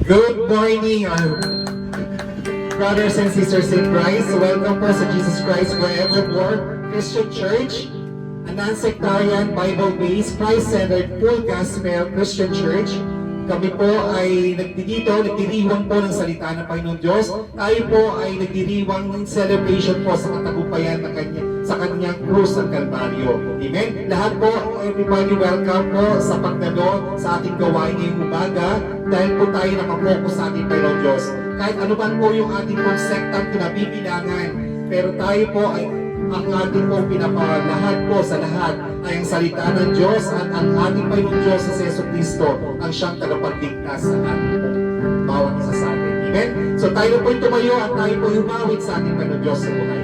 Good morning, brothers and sisters in Christ. Welcome po sa Jesus Christ Forevermore Christian Church, a non-sectarian, Bible-based, Christ-centered, full gospel Christian Church. Kami po ay nagdiriwang po ng salita ng Panginoon Diyos. Tayo po ay nagdiriwang ng celebration po sa katagumpayan ng sa kanyang krus ng Kalbaryo. Amen? Lahat po, everybody welcome po sa pagdalo sa ating gawain ngayong umaga dahil po tayo nakapokus sa ating Panginoon Diyos. Kahit ano man po yung ating pong sektang kinabibilangan, pero tayo po ay ang ating pong pinapalahat po sa lahat ay ang salita ng Diyos at ang ating Panginoon Diyos sa Yesu Cristo ang siyang tagapagligtas sa ating po bawat isa sa atin. Amen? So tayo po tumayo at tayo po humawit sa ating Panginoon Diyos sa buhay.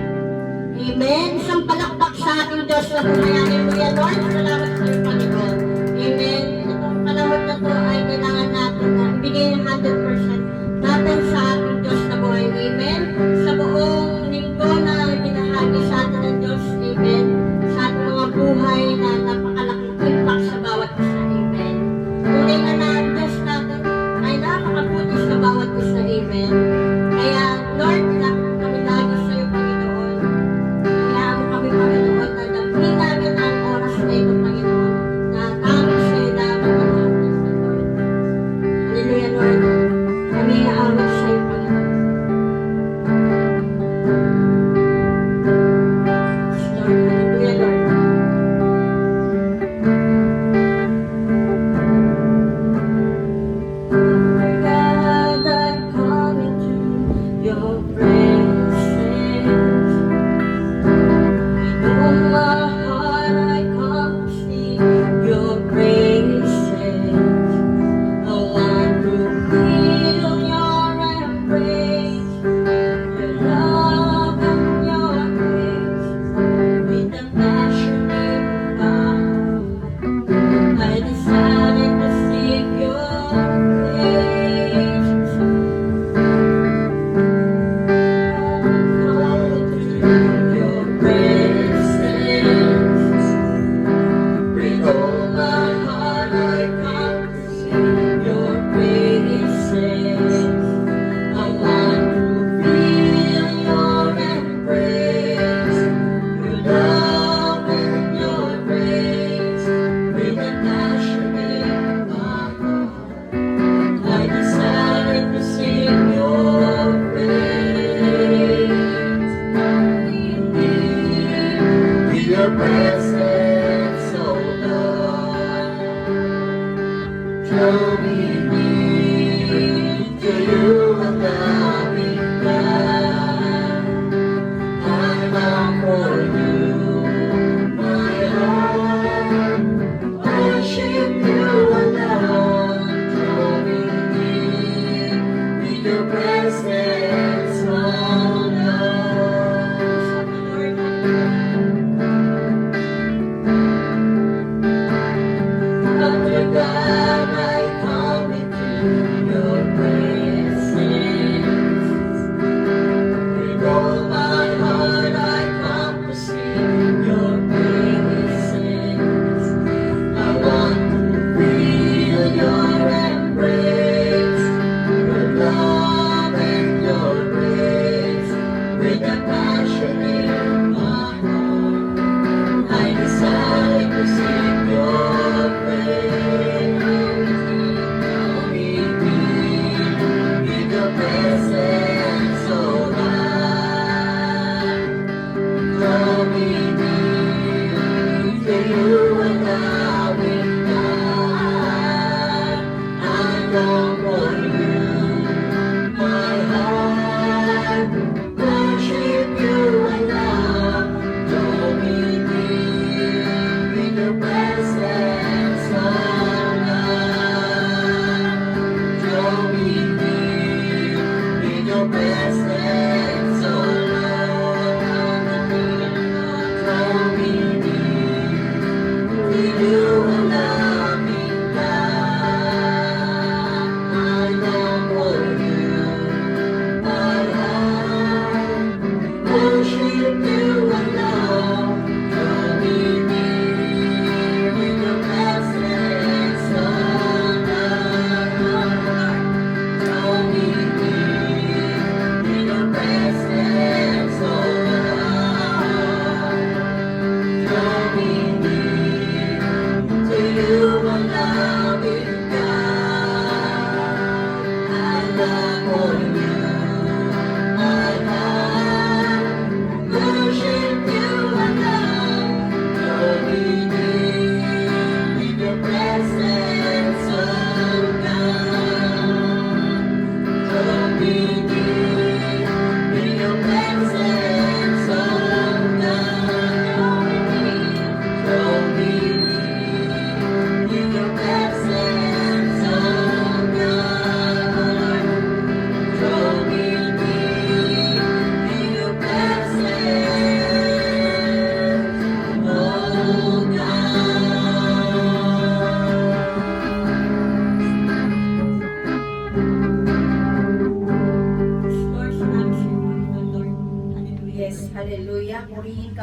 Amen. Isang palakpak sa ating Diyos sa buhay. Hallelujah, Lord. Salamat sa iyo, Panginoon. Amen. Itong panahon na to ay kailangan natin na ibigay ng 100% natin sa ating Diyos na buhay. Amen. Sa buong linggo na binahagi sa atin ng Diyos. Amen. Sa ating mga buhay na napakalaking impact sa bawat isa. Amen. Tunay na ang Diyos natin ay napakabuti sa bawat isa. Amen. Kaya, Lord, kami lagi sa iyo, Panginoon. Kaya mo kami, Panginoon, na damhin namin ang oras na ito, Panginoon, na tanging sa iyo namin ang ating Lord. Hallelujah, Lord. Kami aawat sa iyo, Panginoon. Lord, hallelujah, Lord. God, I come into your presence. With all my heart, I come to sing your praises. I want to feel your embrace, your love and your grace. With a passionate love, I decided to seek your face. Come to your presence. With all my heart, I come to sing your praises. I want to feel your embrace, your love and your grace. With a passionate heart, I decided to sing your praise. With your presence, oh Lord, draw me near to you and love me back. I long for you, my Lord. Worship you alone. Draw me near with your presence, oh Lord. Under God, I come into your presence.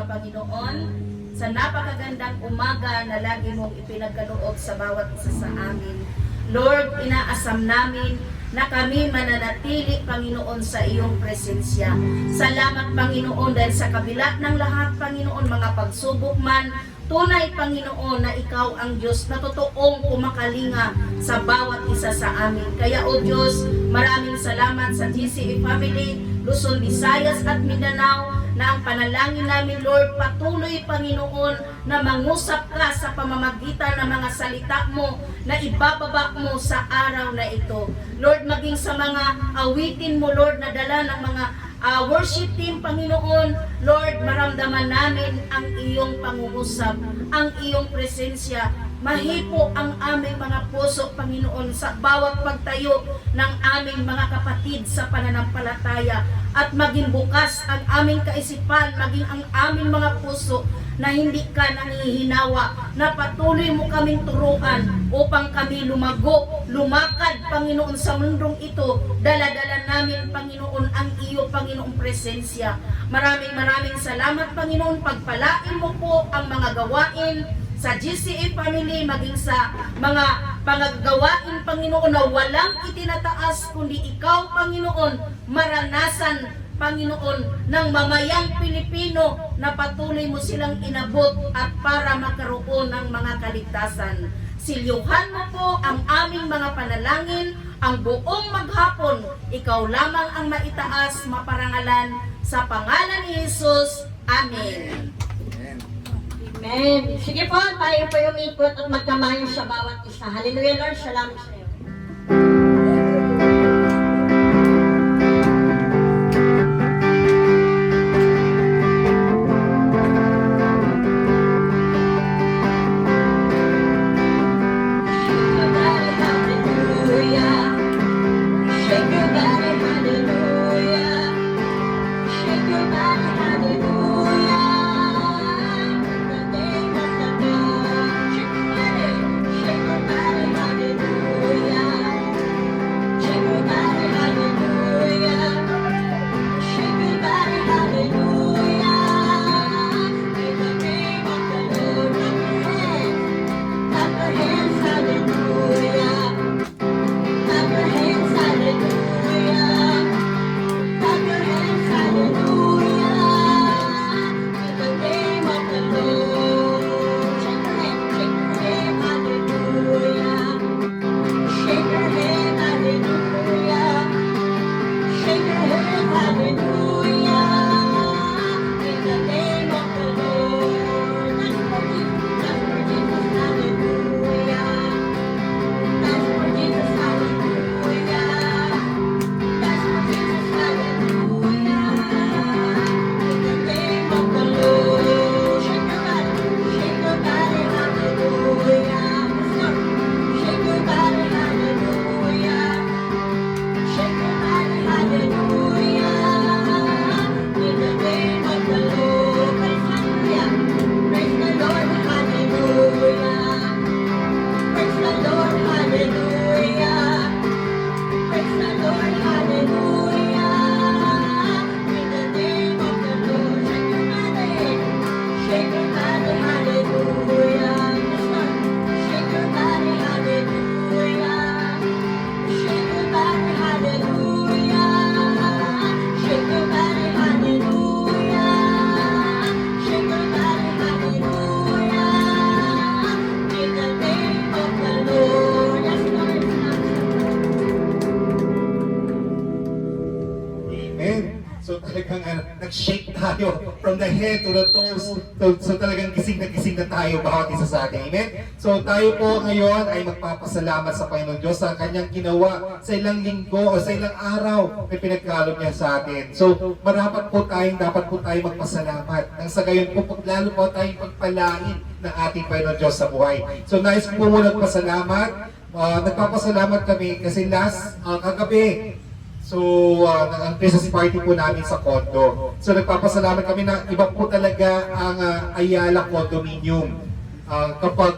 ka, Panginoon, sa napakagandang umaga na lagi mong ipinagkaloob sa bawat isa sa amin. Lord, inaasam namin na kami mananatili, Panginoon, sa iyong presensya. Salamat, Panginoon, dahil sa kabila ng lahat, Panginoon, mga pagsubok man, tunay, Panginoon, na ikaw ang Diyos na totoong kumakalinga sa bawat isa sa amin. Kaya, O Diyos, maraming salamat sa GCA family, Luzon, Visayas at Mindanao, na ang panalangin namin, Lord, patuloy, Panginoon, na mangusap ka sa pamamagitan ng mga salita mo na ibababa mo sa araw na ito. Lord, maging sa mga awitin mo, Lord, na dala ng mga worship team, Panginoon, Lord, maramdaman namin ang iyong pangungusap, ang iyong presensya. Mahipo ang aming mga puso, Panginoon, sa bawat pagtayo ng aming mga kapatid sa pananampalataya, at maging bukas ang aming kaisipan, maging ang aming mga puso na hindi ka nangihinawa, na patuloy mo kaming turuan upang kami lumago, lumakad, Panginoon, sa mundong ito. Dala-dala namin, Panginoon, ang iyo, Panginoong presensya. Maraming salamat, Panginoon. Pagpalain mo po ang mga gawain sa GCA family, maging sa mga pangagawain, Panginoon, na walang itinataas kundi ikaw, Panginoon. Maranasan, Panginoon, ng mamayang Pilipino na patuloy mo silang inabot at para magkaroon ng mga kaligtasan. Silyuhan mo po ang aming mga panalangin, ang buong maghapon. Ikaw lamang ang maitaas, maparangalan, sa pangalan ni Jesus. Amen. Amen. Sige po, tayo po umikot at magkamayo sa bawat isa. Hallelujah, Lord. Salamat sa iyo. nag-shake tayo from the head to the toes. So talagang gising na tayo bawat isa sa atin. Amen? So tayo po ngayon ay magpapasalamat sa Panginoon Diyos sa kanyang ginawa sa ilang linggo o sa ilang araw na pinagkaloob niya sa atin. So dapat po tayong magpasalamat. Nang sa gayon po, lalo po tayong pagpalain ng ating Panginoon Diyos sa buhay. So nais po muna nagpasalamat. Nagpapasalamat kami kasi kagabi, ang Christmas party po namin sa condo. So nagpapasalamat kami na iba po talaga ang Ayala Condominium. Kapag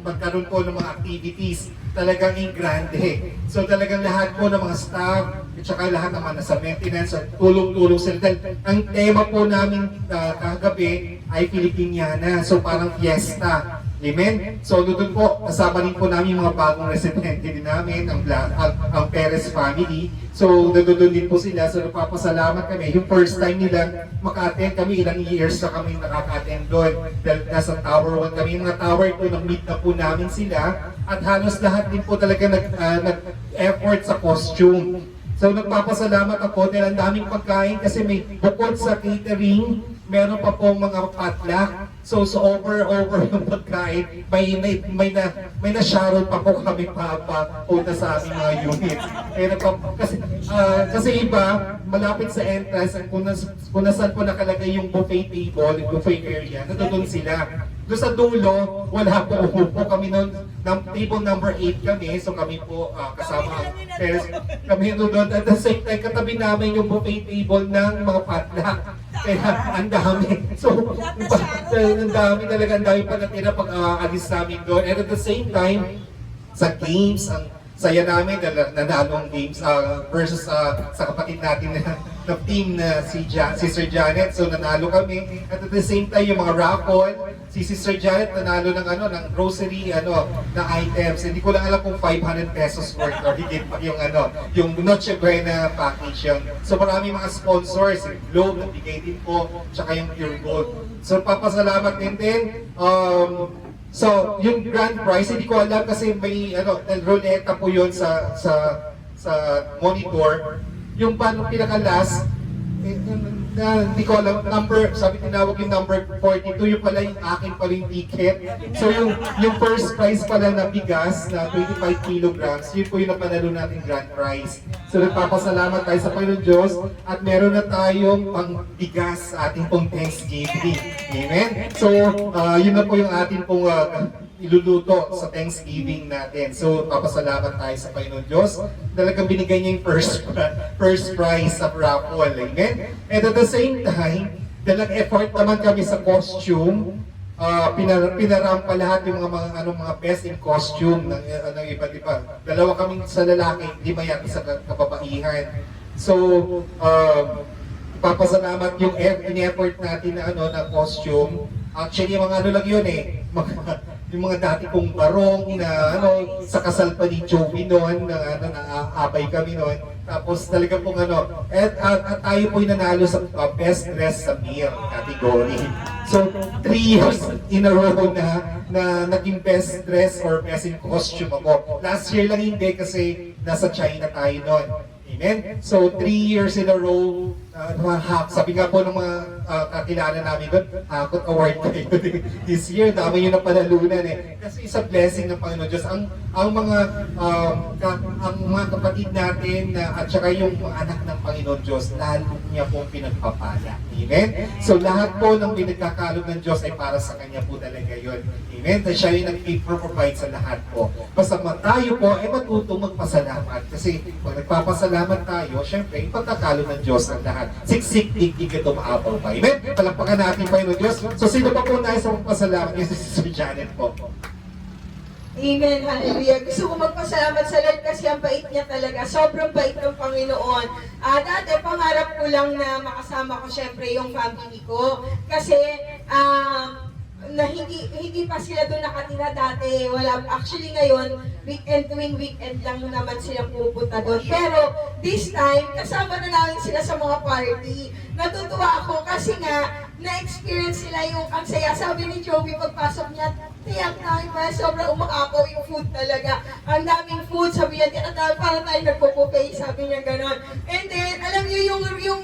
magkaroon po ng mga activities talagang in grande. So talagang lahat po ng mga staff, at saka lahat naman nasa maintenance at tulong-tulong sila. Dahil ang tema po namin kagabi ay Filipiniana. So parang fiesta. Amen? So doon po, kasama rin po namin yung mga bagong residente din namin, ang Perez family. So doon din po sila. So nagpapasalamat kami. Yung first time nila maka-attend kami, ilang years na kami nakaka-attend doon. Dahil nasa Tower 1 kami. Yung mga Tower 2, nag-meet na po namin sila. At halos lahat din po talaga nag-effort sa costume. So nagpapasalamat ako dahil ang daming pagkain kasi may bukod sa catering, meron pa pong mga potluck. So over yung pagkain, may na-sharon pa po kami punta sa aming mga units. Kasi iba, malapit sa entrance, kung nasaan po nakalagay yung buffet table, yung buffet area, nandun sila. Doon sa dulo, wala po, umupo kami noon, table number 8 kami, so kami po kasama kami doon. At the same time, katabi namin yung buffet table ng mga potluck. Kaya ang dami. So, ang dami talaga, ang dami pa natira pag alis namin doon. And at the same time, sa games, ang saya namin, nanalo ang games versus sa kapatid natin na team na si Sister Janet. So nanalo kami. At at the same time, yung mga raffle, si Sister Janet nanalo ng grocery na items. Hindi ko lang alam kung 500 pesos worth or higit pa yung Noche Buena package yun. So marami mga sponsors, yung Globe nabigay din po, tsaka yung Pure Gold. So papasalamat din. So, yung grand prize, hindi ko alam kasi may ruleta po yun sa monitor. Yung pinaka-last, hindi ko alam, sabi tinawag yung number 42, yung pala yung akin pala yung ticket. So yung first prize pala na bigas na 25 kilograms, yun po yung napanalo natin grand prize. So nagpapasalamat tayo sa Panginoon Diyos at meron na tayong pang bigas sa ating pong Thanksgiving. Amen? So yun na po yung ating pong iluluto sa Thanksgiving natin. So, papasalamat tayo sa Panginoon Diyos. Talagang binigay niya yung first prize sa raffle. Amen? And at the same time, dalang effort naman kami sa costume. Pinaram pa lahat yung mga best in costume ng iba't iba. Dalawa kaming sa lalaki, 5 yata sa kababaihan. So, papasalamat yung in-effort natin na costume. Actually, yung mga lang yun yung mga dati kong barong na sa kasal pa ni Joey noon, naabay kami noon. Tapos talaga pong at tayo po'y nanalo sa best dress sa meal category. So 3 years in a row na naging best dress or best in costume ako. Last year lang hindi kasi nasa China tayo noon. Amen? So 3 years in a row, sabi nga po ng mga kakilala namin doon, hakot award kayo this year. Dami nyo na panalunan Kasi isa blessing ng Panginoon Diyos. Ang mga kapatid natin at saka yung mga anak ng Panginoon Diyos, lalo niya pong pinagpapala. Amen? So lahat po ng pinagkakalog ng Diyos ay para sa Kanya po talaga yun. Amen? Dahil siya yung nag-provide sa lahat po. Basta tayo po ay matutong magpasalamat. Kasi pag nagpapasalamat tayo, syempre, ipagkakalo ng Diyos ang lahat. Siksik, ikik ito maapaw pa. Amen? Palakpakan natin pa yun ng Diyos. So sino pa po tayo sa magpasalamat? Yes, si Sister Janet po. Amen, hallelujah. Gusto ko magpasalamat sa Lord kasi ang bait niya talaga. Sobrang bait ng Panginoon. Dati, pangarap ko lang na makasama ko syempre yung family ko. Kasi, na hindi pa sila doon nakatira dati. Actually ngayon, tuwing weekend lang naman silang pupunta doon. Pero this time, kasama na namin sila sa mga party. Natutuwa ako kasi nga, na-experience sila yung ang saya. Sabi ni Joey, pagpasok niya, tiyak namin ba, sobrang umakapaw yung food talaga. Ang daming food, sabi niya, parang tayo nagpo-buffet, sabi niya gano'n. And then, alam niyo yung yung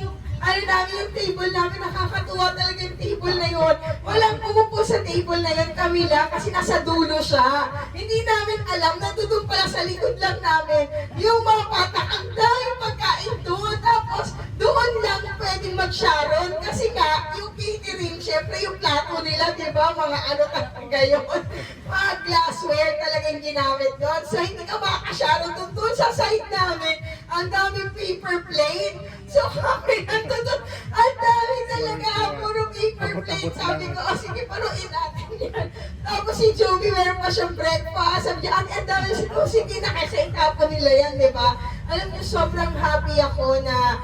table namin, nakakatuwa talaga yung table na yun. Walang umupo sa table na yun, kami lang, kasi nasa dulo siya. Hindi namin alam, nandun pala sa likod lang namin. Yung mga bata, ang daming pagkain doon. Tapos, doon lang pwedeng mag-sharon. Kasi nga, yung catering, syempre yung plato nila, di ba? Mga talaga yun. Mga glassware talagang ginamit doon. So, hindi ka makaka-sharon doon sa side namin. Ang daming paper plate. So, kami nandun, ang dami talaga, puro paper plate. Sabi ko, sige, paruin natin yan. Tapos si Joby, meron pa siyang breakfast. Sabi niya, ang dami siya, sige na kasi itapon nila yan, di ba? Alam niyo, sobrang happy ako na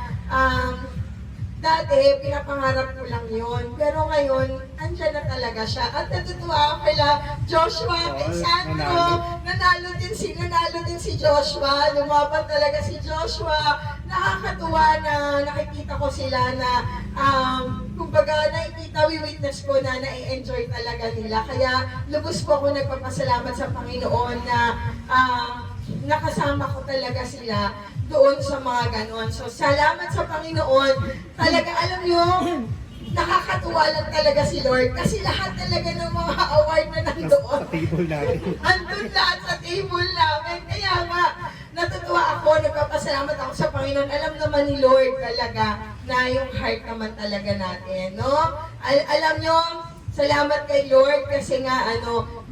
dati, pinapangarap ko lang yun. Pero ngayon, andyan na talaga siya. At natutuwa ako kila Joshua, kay Sandro. Nanalo din si Joshua. Lumaban talaga si Joshua. Nakakatuwa na nakikita ko sila na kumbaga nakikita, witness ko na na-enjoy talaga nila. Kaya lubos po ako nagpapasalamat sa Panginoon na nakasama ko talaga sila doon sa mga ganon. So, salamat sa Panginoon. Talaga, alam nyo, nakakatuwa lang talaga si Lord kasi lahat talaga ng mga award na nandoon. Sa table natin. Andun lahat sa table namin. Kaya nga, natutuwa ako, nagpapasalamat ako sa Panginoon. Alam naman ni Lord talaga na yung heart naman talaga natin, no? Alam nyo, salamat kay Lord kasi nga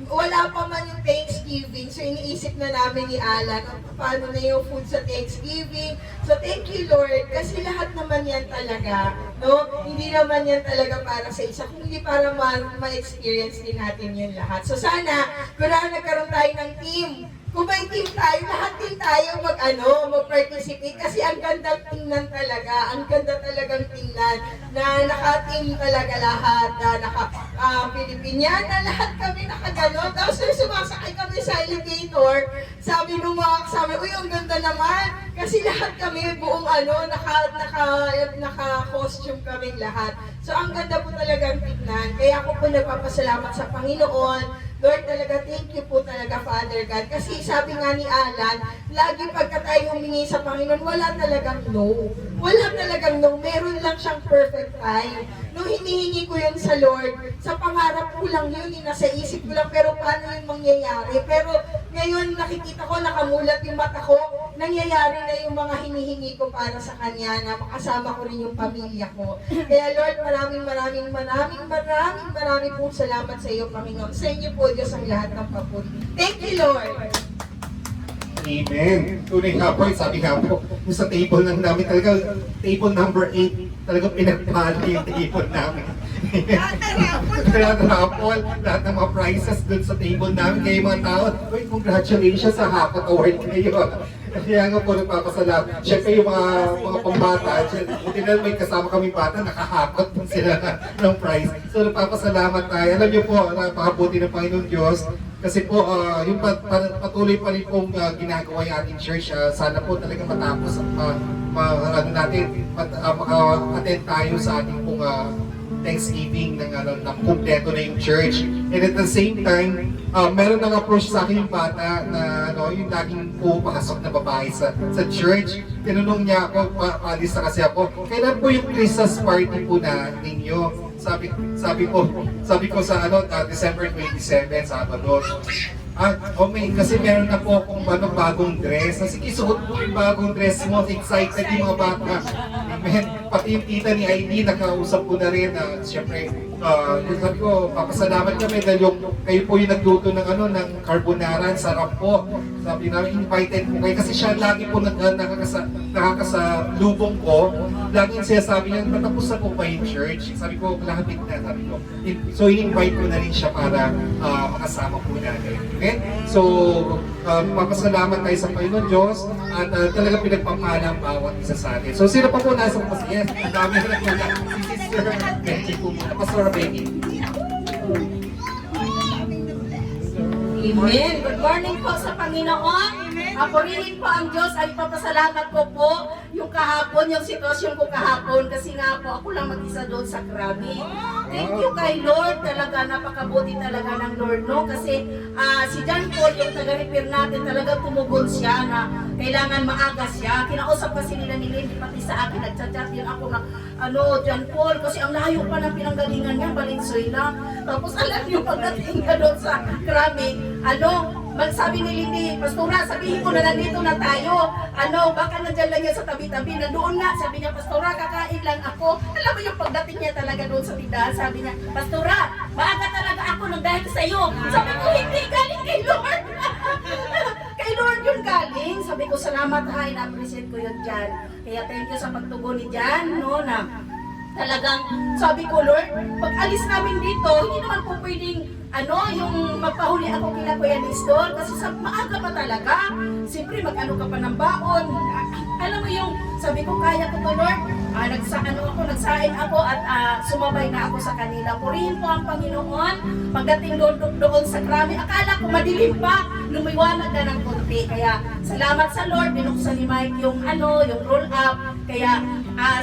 wala pa man yung Thanksgiving. So iniisip na namin ni Alan, paano na yung food sa Thanksgiving. So thank you Lord kasi lahat naman yan talaga, no? Hindi naman yan talaga para sa isa, kundi para ma-experience din natin yun lahat. So sana, kung nagkaroon tayo ng team, kung may team tayo, lahat din tayo mag-participate kasi ang gandang tingnan talaga, ang ganda talagang tingnan na naka-team talaga lahat, na naka-Pilipiniana, lahat kami nakaganon. Tapos nung sumasakay kami sa elevator, sabi nung mga kasama, uy, ang ganda naman, kasi lahat kami buong naka-costume kaming lahat. So ang ganda po talagang tingnan, kaya ako po nagpapasalamat sa Panginoon. Lord, talaga, thank you po talaga, Father God. Kasi sabi nga ni Alan, lagi pagka tayo humingi sa Panginoon, wala talagang no. Wala talagang no. Meron lang siyang perfect time. Nung hinihingi ko yun sa Lord, sa pangarap ko lang yun, nasa isip ko lang, pero paano yun mangyayari? Pero ngayon nakikita ko, nakamulat yung mata ko, nangyayari na yung mga hinihingi ko para sa Kanya, na makasama ko rin yung pamilya ko. Kaya Lord, maraming pong salamat sa iyo, Panginoon. Sa inyo po, Diyos, ang lahat ng papuri. Thank you, Lord! Amen. Tunay nga po, sabi nga po, yung sa table lang namin, talaga, table number 8, talagang pinagpala yung table namin. Lahat ng rapol, lahat ng mga prizes dun sa table namin. Kaya yung mga tao, uy, congratulations sa Hakot Award kayo. Kaya nga po nagpapasalamat. Siyempre yung mga pambata, buti na may kasama kaming bata, nakahakot po sila ng prize. So nagpapasalamat tayo. Alam niyo po, napakabuti ng Panginoon Diyos. Kasi po, yung patuloy pa rin pong ginagawa yung ating church, sana po talaga matapos maka-attend tayo sa ating pong Thanksgiving ng kumpleto na yung church. And at the same time, meron nang approach sa akin yung bata na yung laging pumapasok na babae sa church. Tinanong niya ako, paalis na kasi ako, kailan po yung Christmas party po na ninyo? Sabi ko sa December 27, Sabado. Kasi meron na po akong bagong dress. Sige, suot mo yung bagong dress mo. Excited yung mga bata. Amen. Pati yung tita ni ID, nakausap ko na rin. Siyempre, sabi ko, papasalamat kami dahil kayo po yung nagluto ng carbonara. Sarap po. Sabi namin, invited po kayo. Kasi siya lagi po nakakasalubong ko. Lagi siya sabi niya, matapos na po pa yung church. Sabi ko, malapit na. Sabi ko, so in-invite ko na rin siya para makasama po natin. Okay? So, papasalamat tayo sa Panginoon Diyos at talaga pinagpapala ang bawat isa sa atin. So, sino pa po nasa mas? Yes, ang dami na nagpula. Si Sister Becky po muna. Pastor Becky. Amen. Good morning po sa Panginoon. Ako rin po ang Diyos ay papasalamat ko po yung kahapon, yung sitwasyon ko kahapon kasi nga po ako lang mag-isa doon sa Krabi. Thank you kay Lord, talaga napakabuti talaga ng Lord, no? Kasi si John Paul, yung taga-repair natin, talaga tumugon siya na kailangan maaga siya. Kinausap kasi nila ni Lindy, pati sa akin, nagchat-chat din ako na John Paul, kasi ang layo pa ng pinanggalingan niya, Valenzuela. Tapos alam niyo, pagdating ka doon sa Krabi, magsabi ni Lindy, Pastora, sabihin ko na nandito na tayo. Baka nandyan lang yan sa tabi-tabi. Nandoon nga, sabi niya, Pastora, kakain lang ako. Alam mo yung pagdating niya talaga doon sa tindahan, sabi niya, Pastora, maaga talaga ako nang dahil sa iyo. Sabi ko, hindi, galing kay Lord. Kay Lord yun galing. Sabi ko, salamat ha, ina-appreciate ko yun dyan. Kaya thank you sa pagtugon ni Jan, na talagang sabi ko, Lord, pag alis namin dito, hindi naman po pwedeng yung magpahuli ako kila Kuya Nestor kasi sa maaga pa talaga. Siyempre mag-ano ka pa ng baon. Alam mo yung sabi ko kaya ko to Lord. Nagsain ako at sumabay na ako sa kanila. Purihin po ang Panginoon. Pagdating doon sa krami, akala ko madilim pa. Lumiwanag na ng konti. Kaya salamat sa Lord. Binuksan ni Mike yung roll up. Kaya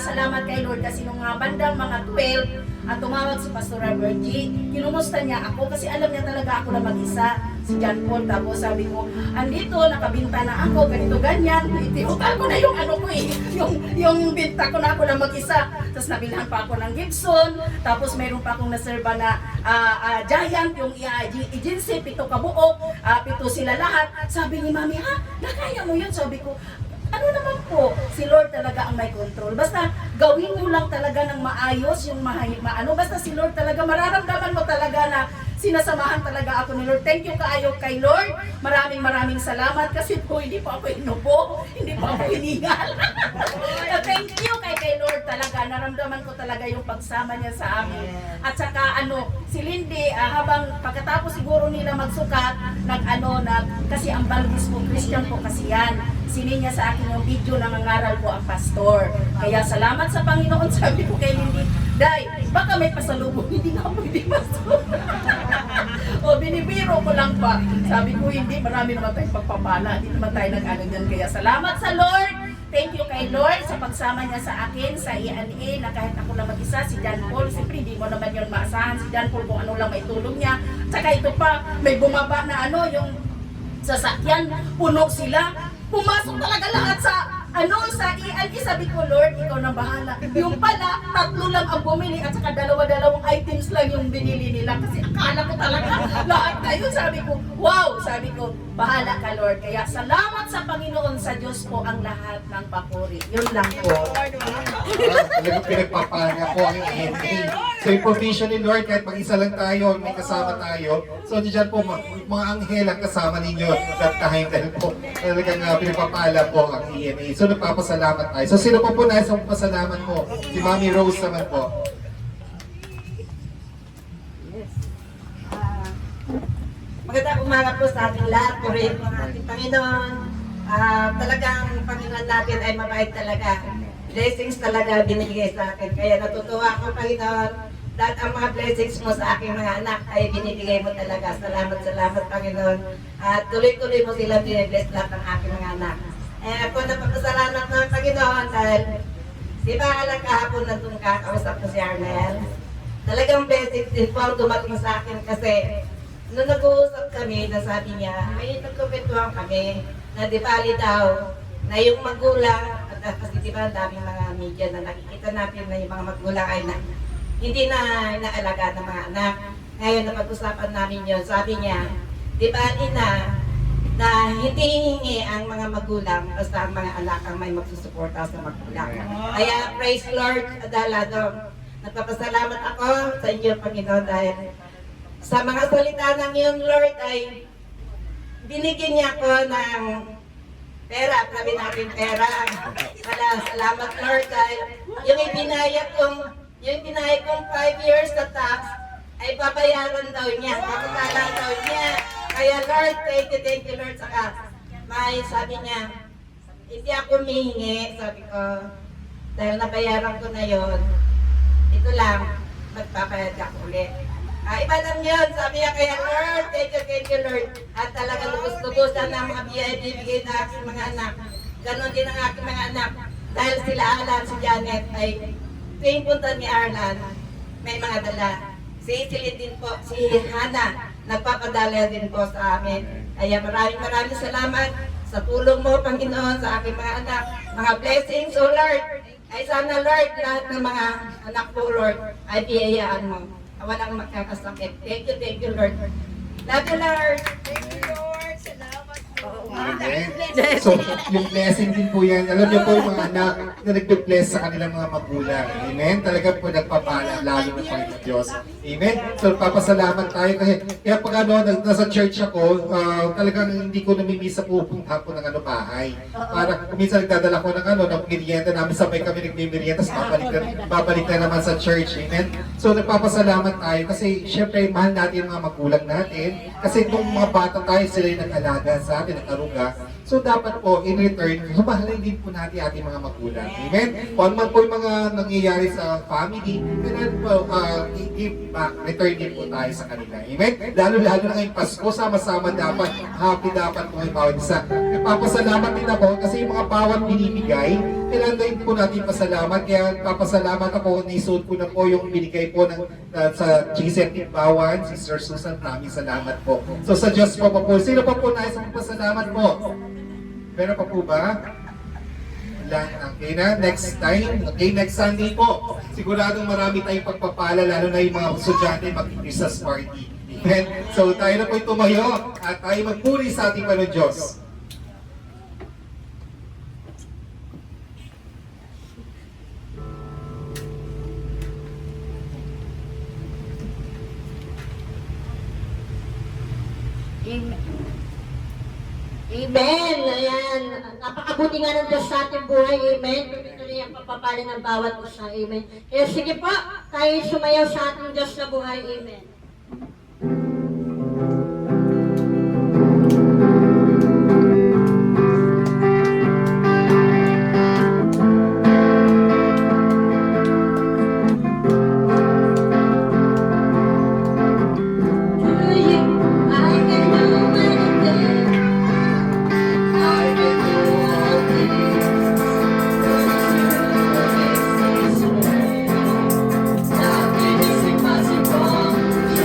salamat kay Lord kasi nung bandang mga 12, at tumawag si Pastor Bergie, kinumusta niya ako kasi alam niya talaga ako na mag-isa, si John Paul. Tapos sabi ko, andito, nakabinta na ako, ganito, ganyan. Itiutal ko na yung yung binta ko na ako na mag-isa. Tapos nabilhan pa ako ng Gibson, tapos mayroon pa akong naserba na Giant, yung agency, 7 kabuok, 7 sila lahat. Sabi ni Mami, ha, nakaya mo yun? Sabi ko, ano naman po, si Lord talaga ang may control. Basta gawin mo lang talaga ng maayos, yung basta si Lord talaga, mararamdaman mo talaga na sinasamahan talaga ako ni Lord. Thank you kaayo kay Lord. Maraming salamat kasi po hindi po ako inubo, hindi po ako hiningal. Thank you kay Lord talaga. Naramdaman ko talaga yung pagsama niya sa amin. At saka si Lindy, habang pagkatapos siguro nila magsukat, kasi ang Balbis po, Christian po kasi yan. Sinin niya sa akin yung video na nangaral po ang pastor. Kaya salamat sa Panginoon, sabi ko kay Lindy, Day, baka may pasalubong, hindi nga pwede pastor. O binibiro ko lang pa. Sabi ko hindi, marami naman tayong pagpapala, hindi naman tayo nag-ano dyan. Kaya salamat sa Lord. Thank you kay Lord sa pagsama niya sa akin sa ENA na kahit ako lang mag-isa, si John Paul, siyempre hindi mo naman yun maasahan, si John Paul kung ano lang may tulong niya. Tsaka ito pa, may bumaba na yung sasakyan, puno sila. Pumasok talaga lahat sa ENA. Sabi ko, Lord, ikaw na bahala. Yung pala, 3 lang ang bumili at saka 2 items lang yung binili nila. Kasi akala ko talaga lahat kayo. Sabi ko, wow! Sabi ko, bahala ka, Lord. Kaya salamat sa Panginoon, sa Diyos po ang lahat ng papuri. Yun lang po. Talagang pinagpapala po ang ENA. So yung provision ni Lord, kahit mag-isa lang tayo, may kasama tayo. So diyan po, mga anghel ang kasama ninyo that time. Dahil po, talagang pinagpapala po ang ENA. So nagpapasalamat tayo. So sino po nais ang pasalamat po? Si Mami Rose naman po. Magandang umaga po sa ating lahat. Purihin po ang ating Panginoon. Talagang Panginoon natin ay mabait talaga. Blessings talaga binigay sa akin. Kaya natutuwa ako, Panginoon. Dahil ang mga blessings mo sa aking mga anak ay binibigay mo talaga. Salamat, Panginoon. At tuloy-tuloy mo sila binibless lahat ng aking mga anak. Ako napapasalamat ng Panginoon dahil di ba alam kahapon nandun kakausap ko si Arnel. Talagang blessings din po ang dumating sa akin kasi nung nag-uusap kami, nasabi niya, may nagkumpituhan kami na di bali daw na yung magulang, at kasi di ba ang daming mga media na nakikita natin na yung mga magulang ay hindi na inaalaga ng mga anak. Ngayon napag-usapan namin yun, sabi niya, di bali na hindi hihingi ang mga magulang basta ang mga anak ang may magsusuporta sa magulang. Kaya praise Lord, Adalado, nagpapasalamat ako sa inyo, Panginoon, dahil sa mga salita ng iyong Lord ay binigyan niya ako ng pera, sabi natin pera. Salamat Lord dahil yung ibinayad kong 5 years sa tax ay babayaran daw niya, papatala daw niya. Kaya Lord, thank you Lord. Saka may sabi niya, hindi ako humihingi, sabi ko, dahil nabayaran ko na yon. Ito lang, magpapayad ako ulit. Iba lang yun, sabi niya kaya Lord, thank you Lord. At talagang lubos-lubosan ng mga bigay na aking mga anak. Ganon din ang aking mga anak. Dahil sila Alan, si Janet ay tuwing punta ni Arlan, may mga dala. Si Celine din po, si Hannah, nagpapadala din po sa amin. Kaya maraming salamat sa tulong mo, Panginoon, sa aking mga anak. Mga blessings, O Lord. Ay sana Lord, lahat ng mga anak ko, Lord, ay biyayaan mo. Walang magkakasakit. Thank you, Lord. Love you, Lord. Thank you, Lord. Salamat po. Amen. So, yung blessing din po yan. Alam niyo po yung mga anak na nagbe-bless sa kanilang mga magulang. Amen. Talaga po nagpapala, lalo na Panginoon Diyos. Amen. So, papasalamat tayo kasi kaya pag nasa church ako, talagang hindi ko namimisa pupunta po ng bahay. Para minsan nagdadala ko ng merienda namin, sabay kami nagmimerienda, tapos babalik na naman sa church. Amen. So, nagpapasalamat tayo kasi syempre mahal natin yung mga magulang natin. Kasi nung mga bata tayo, sila yung nag-alaga sa atin, nag-aruga. So dapat po, in return, mahalin din po natin ating mga magulang. Amen? Kung ano man po yung mga nangyayari sa family, kailangan po, give back, return din po tayo sa kanila. Amen? Lalo-lalo na ngayong Pasko, sama-sama dapat, happy dapat po yung bawat isa. Nagpapasalamat din ako kasi yung mga bawat binibigay, kailangan din po natin pasalamat. Kaya papasalamat ako, naisuot ko na po yung binigay po sa GCM Bawan, Sister Susan, maraming salamat po. So sa Diyos po po, sino pa po nais magpasalamat po? Meron pa po ba? Wala. Okay na, next time, okay, next Sunday po. Siguradong marami tayong pagpapala, lalo na yung mga estudyante mag-Christmas party. Amen? So tayo na po tumayo at tayo magpuri sa ating Panginoon Diyos. Amen. Amen. Ayan. Napakabuti nga ng Diyos sa ating buhay. Amen. Tuloy-tuloy ang pagpapala ng bawat isa. Amen. Kaya sige po, tayo sumayaw sa ating Diyos na buhay. Amen. Nothing is impossible.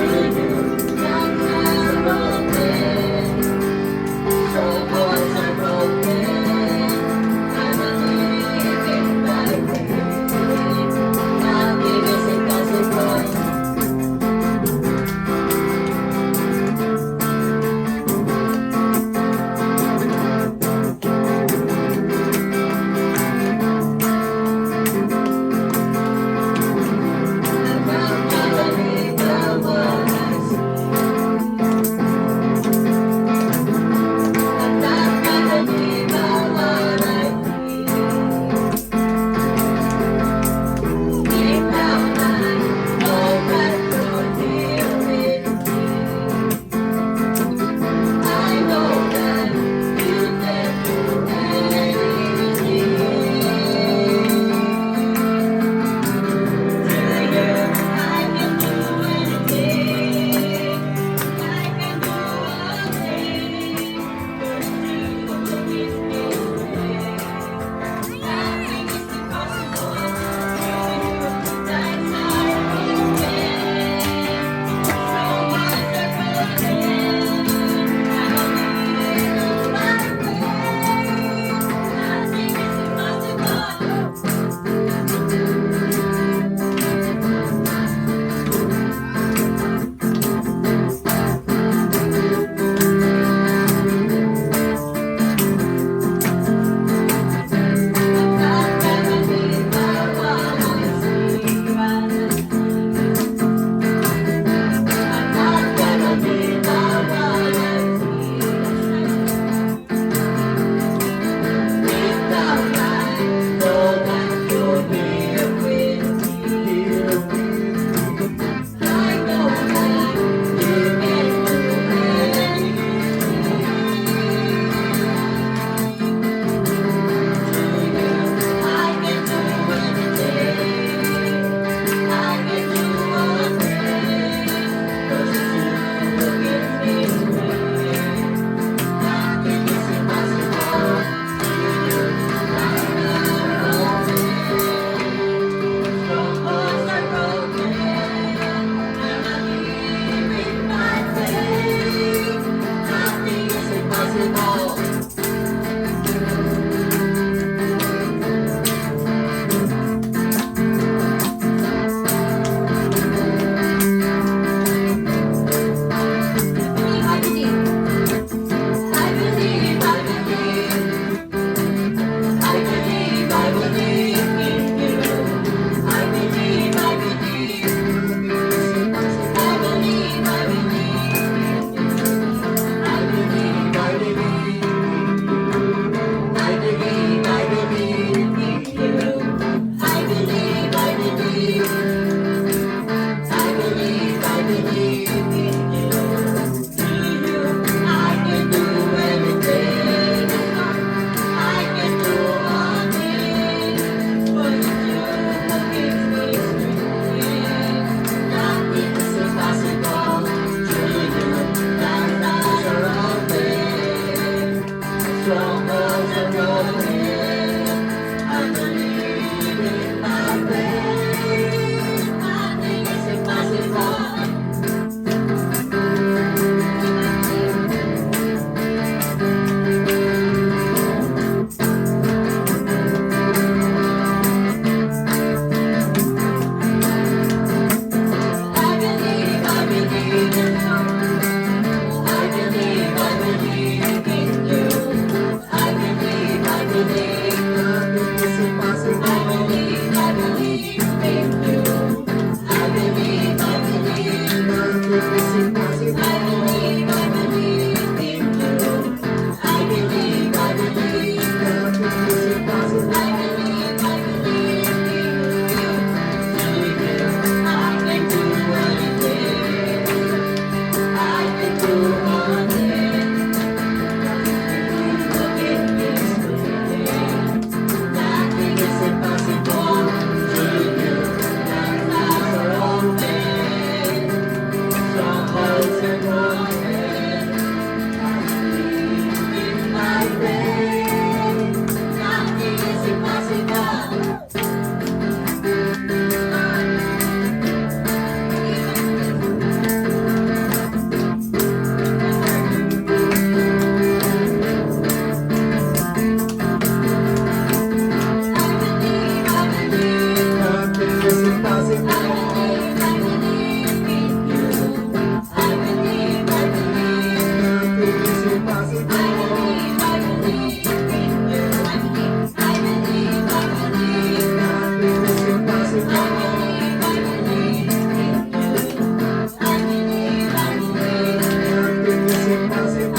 Strongholds are broken. I believe in my faith. Nothing is impossible. I believe in you. I believe in you. I believe nothing is impossible. I believe in you. I believe nothing is impossible. I believe in you. I believe nothing is impossible. I believe in you. I can do anything. I can do all things. Look at this way. Nothing is impossible to you. Eyes are open. Strongholds are broken. I believe in my faith. Nothing is impossible. Nothing is impossible. I believe in you. I believe nothing is impossible. I believe in you. I believe nothing is impossible. I believe in you. I believe nothing is impossible.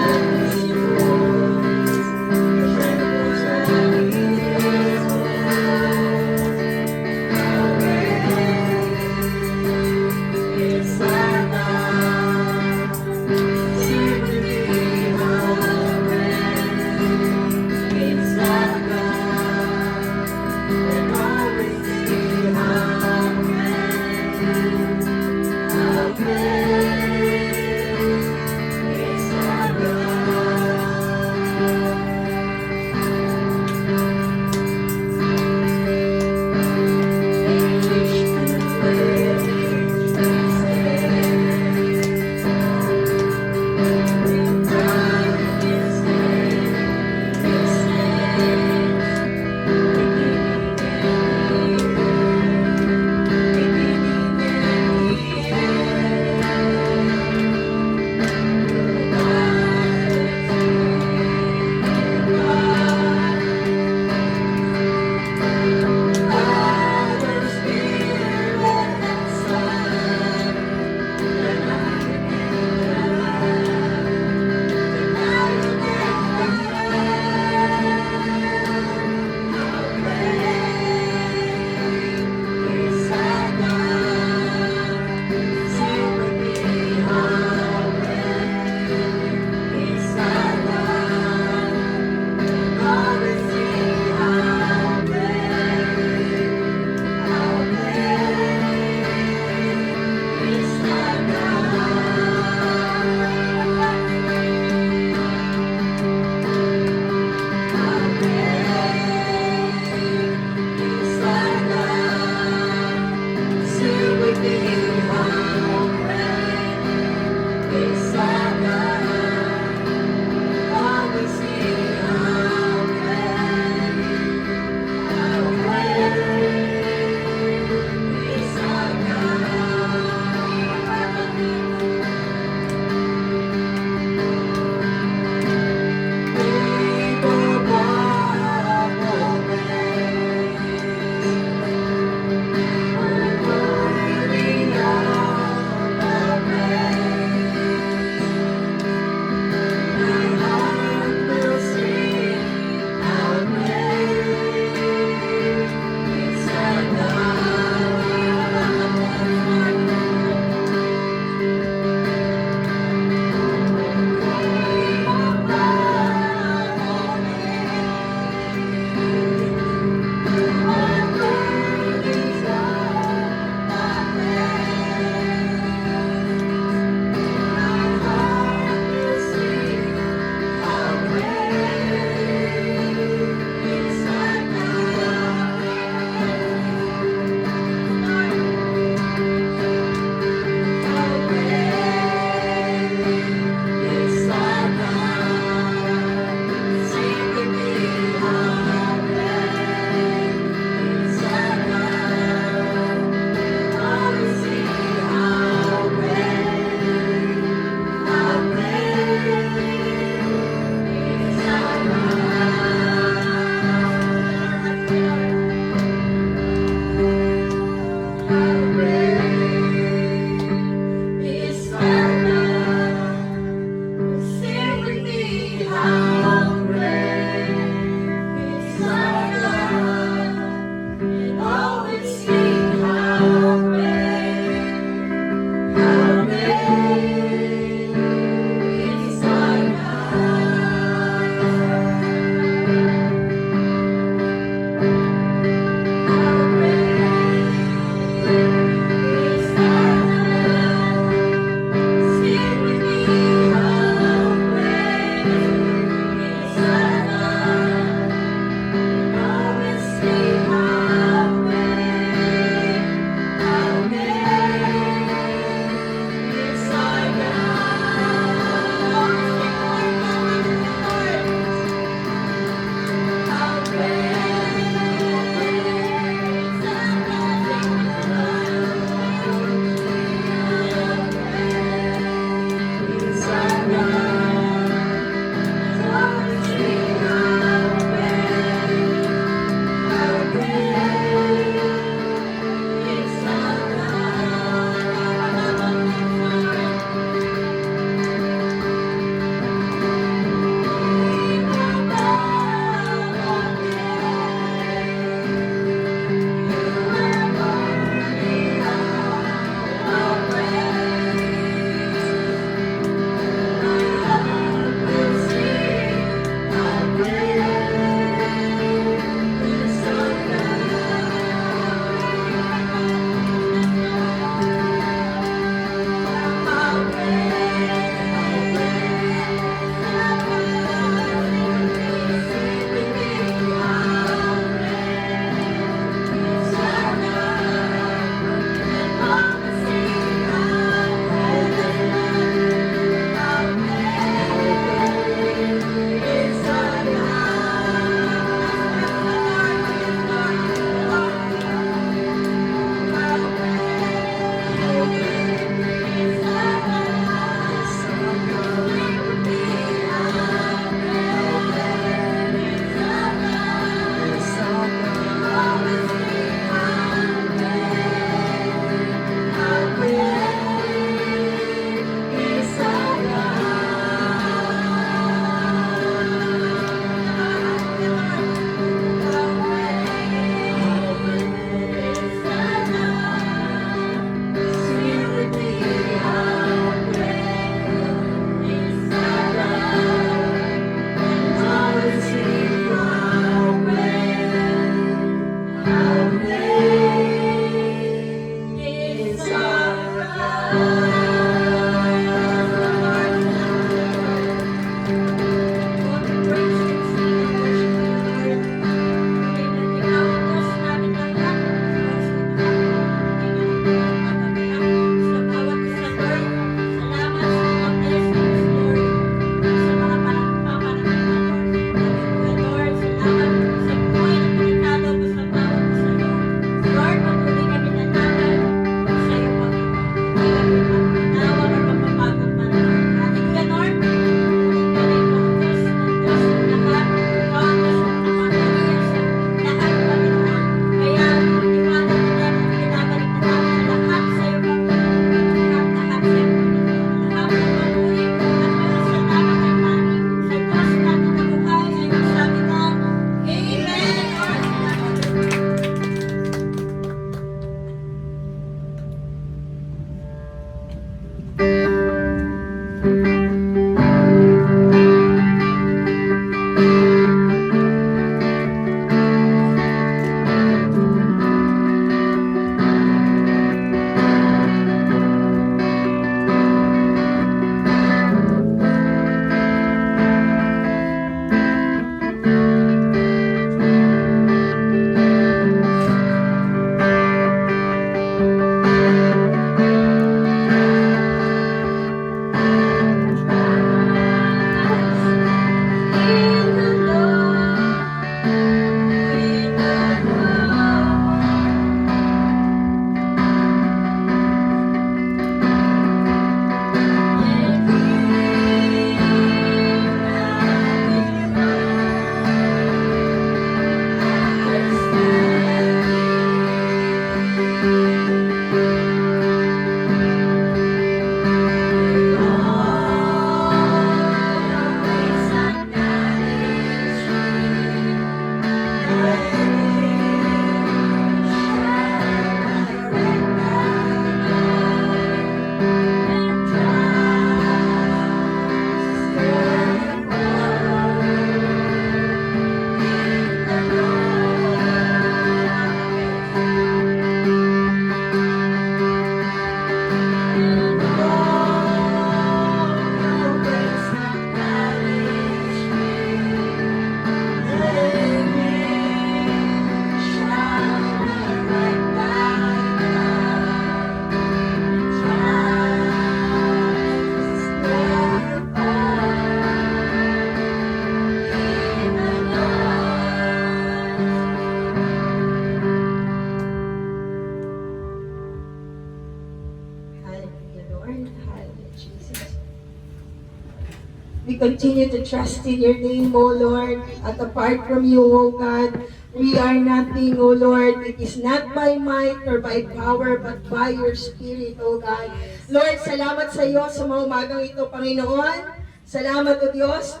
We continue to trust in your name, O Lord. At apart from you, O God, we are nothing, O Lord. It is not by might or by power, but by your Spirit, O God. Lord, salamat sa iyo sa mga umagang ito, Panginoon. Salamat, O Diyos.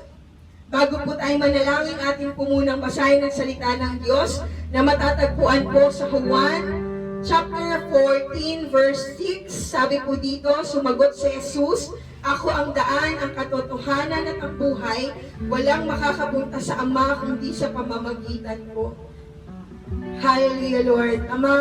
Bago po tayo manalangin, atin po munang basahin ang salita ng Diyos na matatagpuan po sa Juan chapter 14, verse 6. Sabi po dito, sumagot si Jesus, "Ako ang daan, ang katotohanan at ang buhay. Walang makakapunta sa Ama kundi sa pamamagitan ko." Hallelujah, Lord. Ama,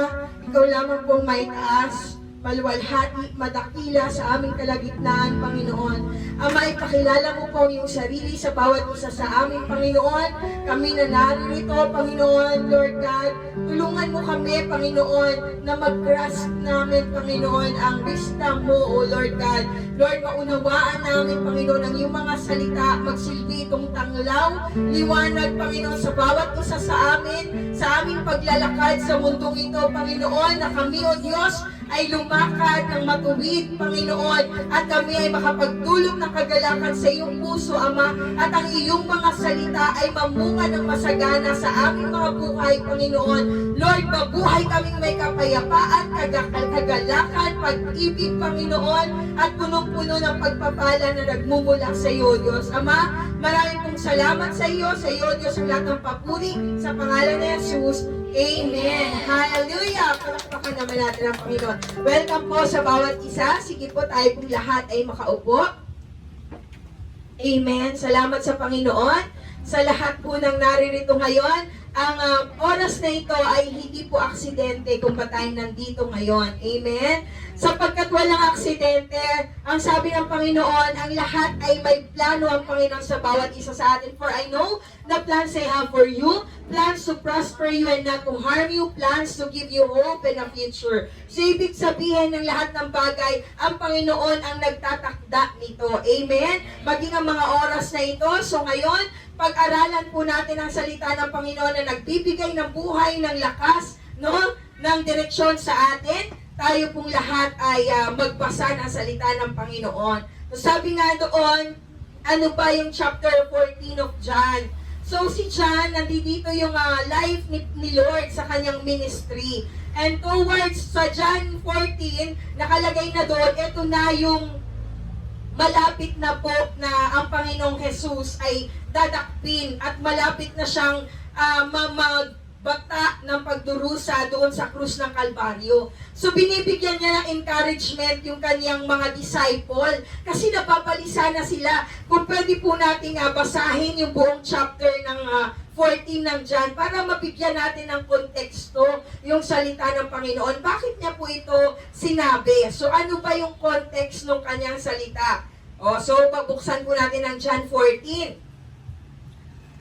ikaw lamang pong may taas, maluwalhati, madakila sa aming kalagitnaan, Panginoon. Ama, ipakilala mo po yung sarili sa bawat isa sa aming, Panginoon. Kami na naririto, Panginoon, Lord God. Tulungan mo kami, Panginoon, na mag-grasp namin, Panginoon, ang wisdom mo, O Lord God. Lord, maunawaan namin, Panginoon, ang iyong mga salita, magsilbi itong tanglaw, liwanag, Panginoon, sa bawat isa sa amin, sa aming paglalakad sa mundong ito, Panginoon, na kami, O Diyos, ay lumakad ng matuwid, Panginoon, at kami ay makapagdulog ng kagalakan sa iyong puso, Ama, at ang iyong mga salita ay mamunga ng masagana sa aming mga buhay, Panginoon. Lord, mabuhay kaming may kapayapaan, kagalakan, pag-ibig, Panginoon, at punong-puno ng pagpapala na nagmumula sa iyo, Diyos. Ama, maraming pong salamat sa iyo, Diyos, ang lahat ng papuri, sa pangalan ni Jesus. Amen. Hallelujah. Palakpakan naman natin ang Panginoon. Welcome po sa bawat isa. Sige po, tayo pong lahat ay makaupo. Amen. Salamat sa Panginoon. Sa lahat po ng naririto ngayon, ang oras na ito ay hindi po aksidente kung ba't tayo nandito ngayon. Amen. Sapagkat walang aksidente, ang sabi ng Panginoon, ang lahat ay may plano ang Panginoon sa bawat isa sa atin. For I know the plans I have for you, plans to prosper you and not to harm you, plans to give you hope and a future. So, ibig sabihin ng lahat ng bagay, ang Panginoon ang nagtatakda nito. Amen? Maging ang mga oras na ito. So, ngayon, pag-aralan po natin ang salita ng Panginoon na nagbibigay ng buhay, ng lakas, no? Ng direksyon sa atin. Tayo pong lahat ay magbasa ng salita ng Panginoon. So, sabi nga doon, ano ba yung chapter 14 of John? So si John, nandito yung life ni Lord sa kanyang ministry. And towards sa John 14, nakalagay na doon, ito na yung malapit na po na ang Panginoong Jesus ay dadakpin at malapit na siyang magbata ng pagdurusa doon sa krus ng Kalbaryo. So binibigyan niya ng encouragement yung kanyang mga disciple kasi napabalisa na sila. Kung pwede po nating basahin yung buong chapter ng 14 ng John para mabigyan natin ng konteksto yung salita ng Panginoon. Bakit niya po ito sinabi? So ano ba yung context ng kanyang salita? So pabuksan po natin ang John 14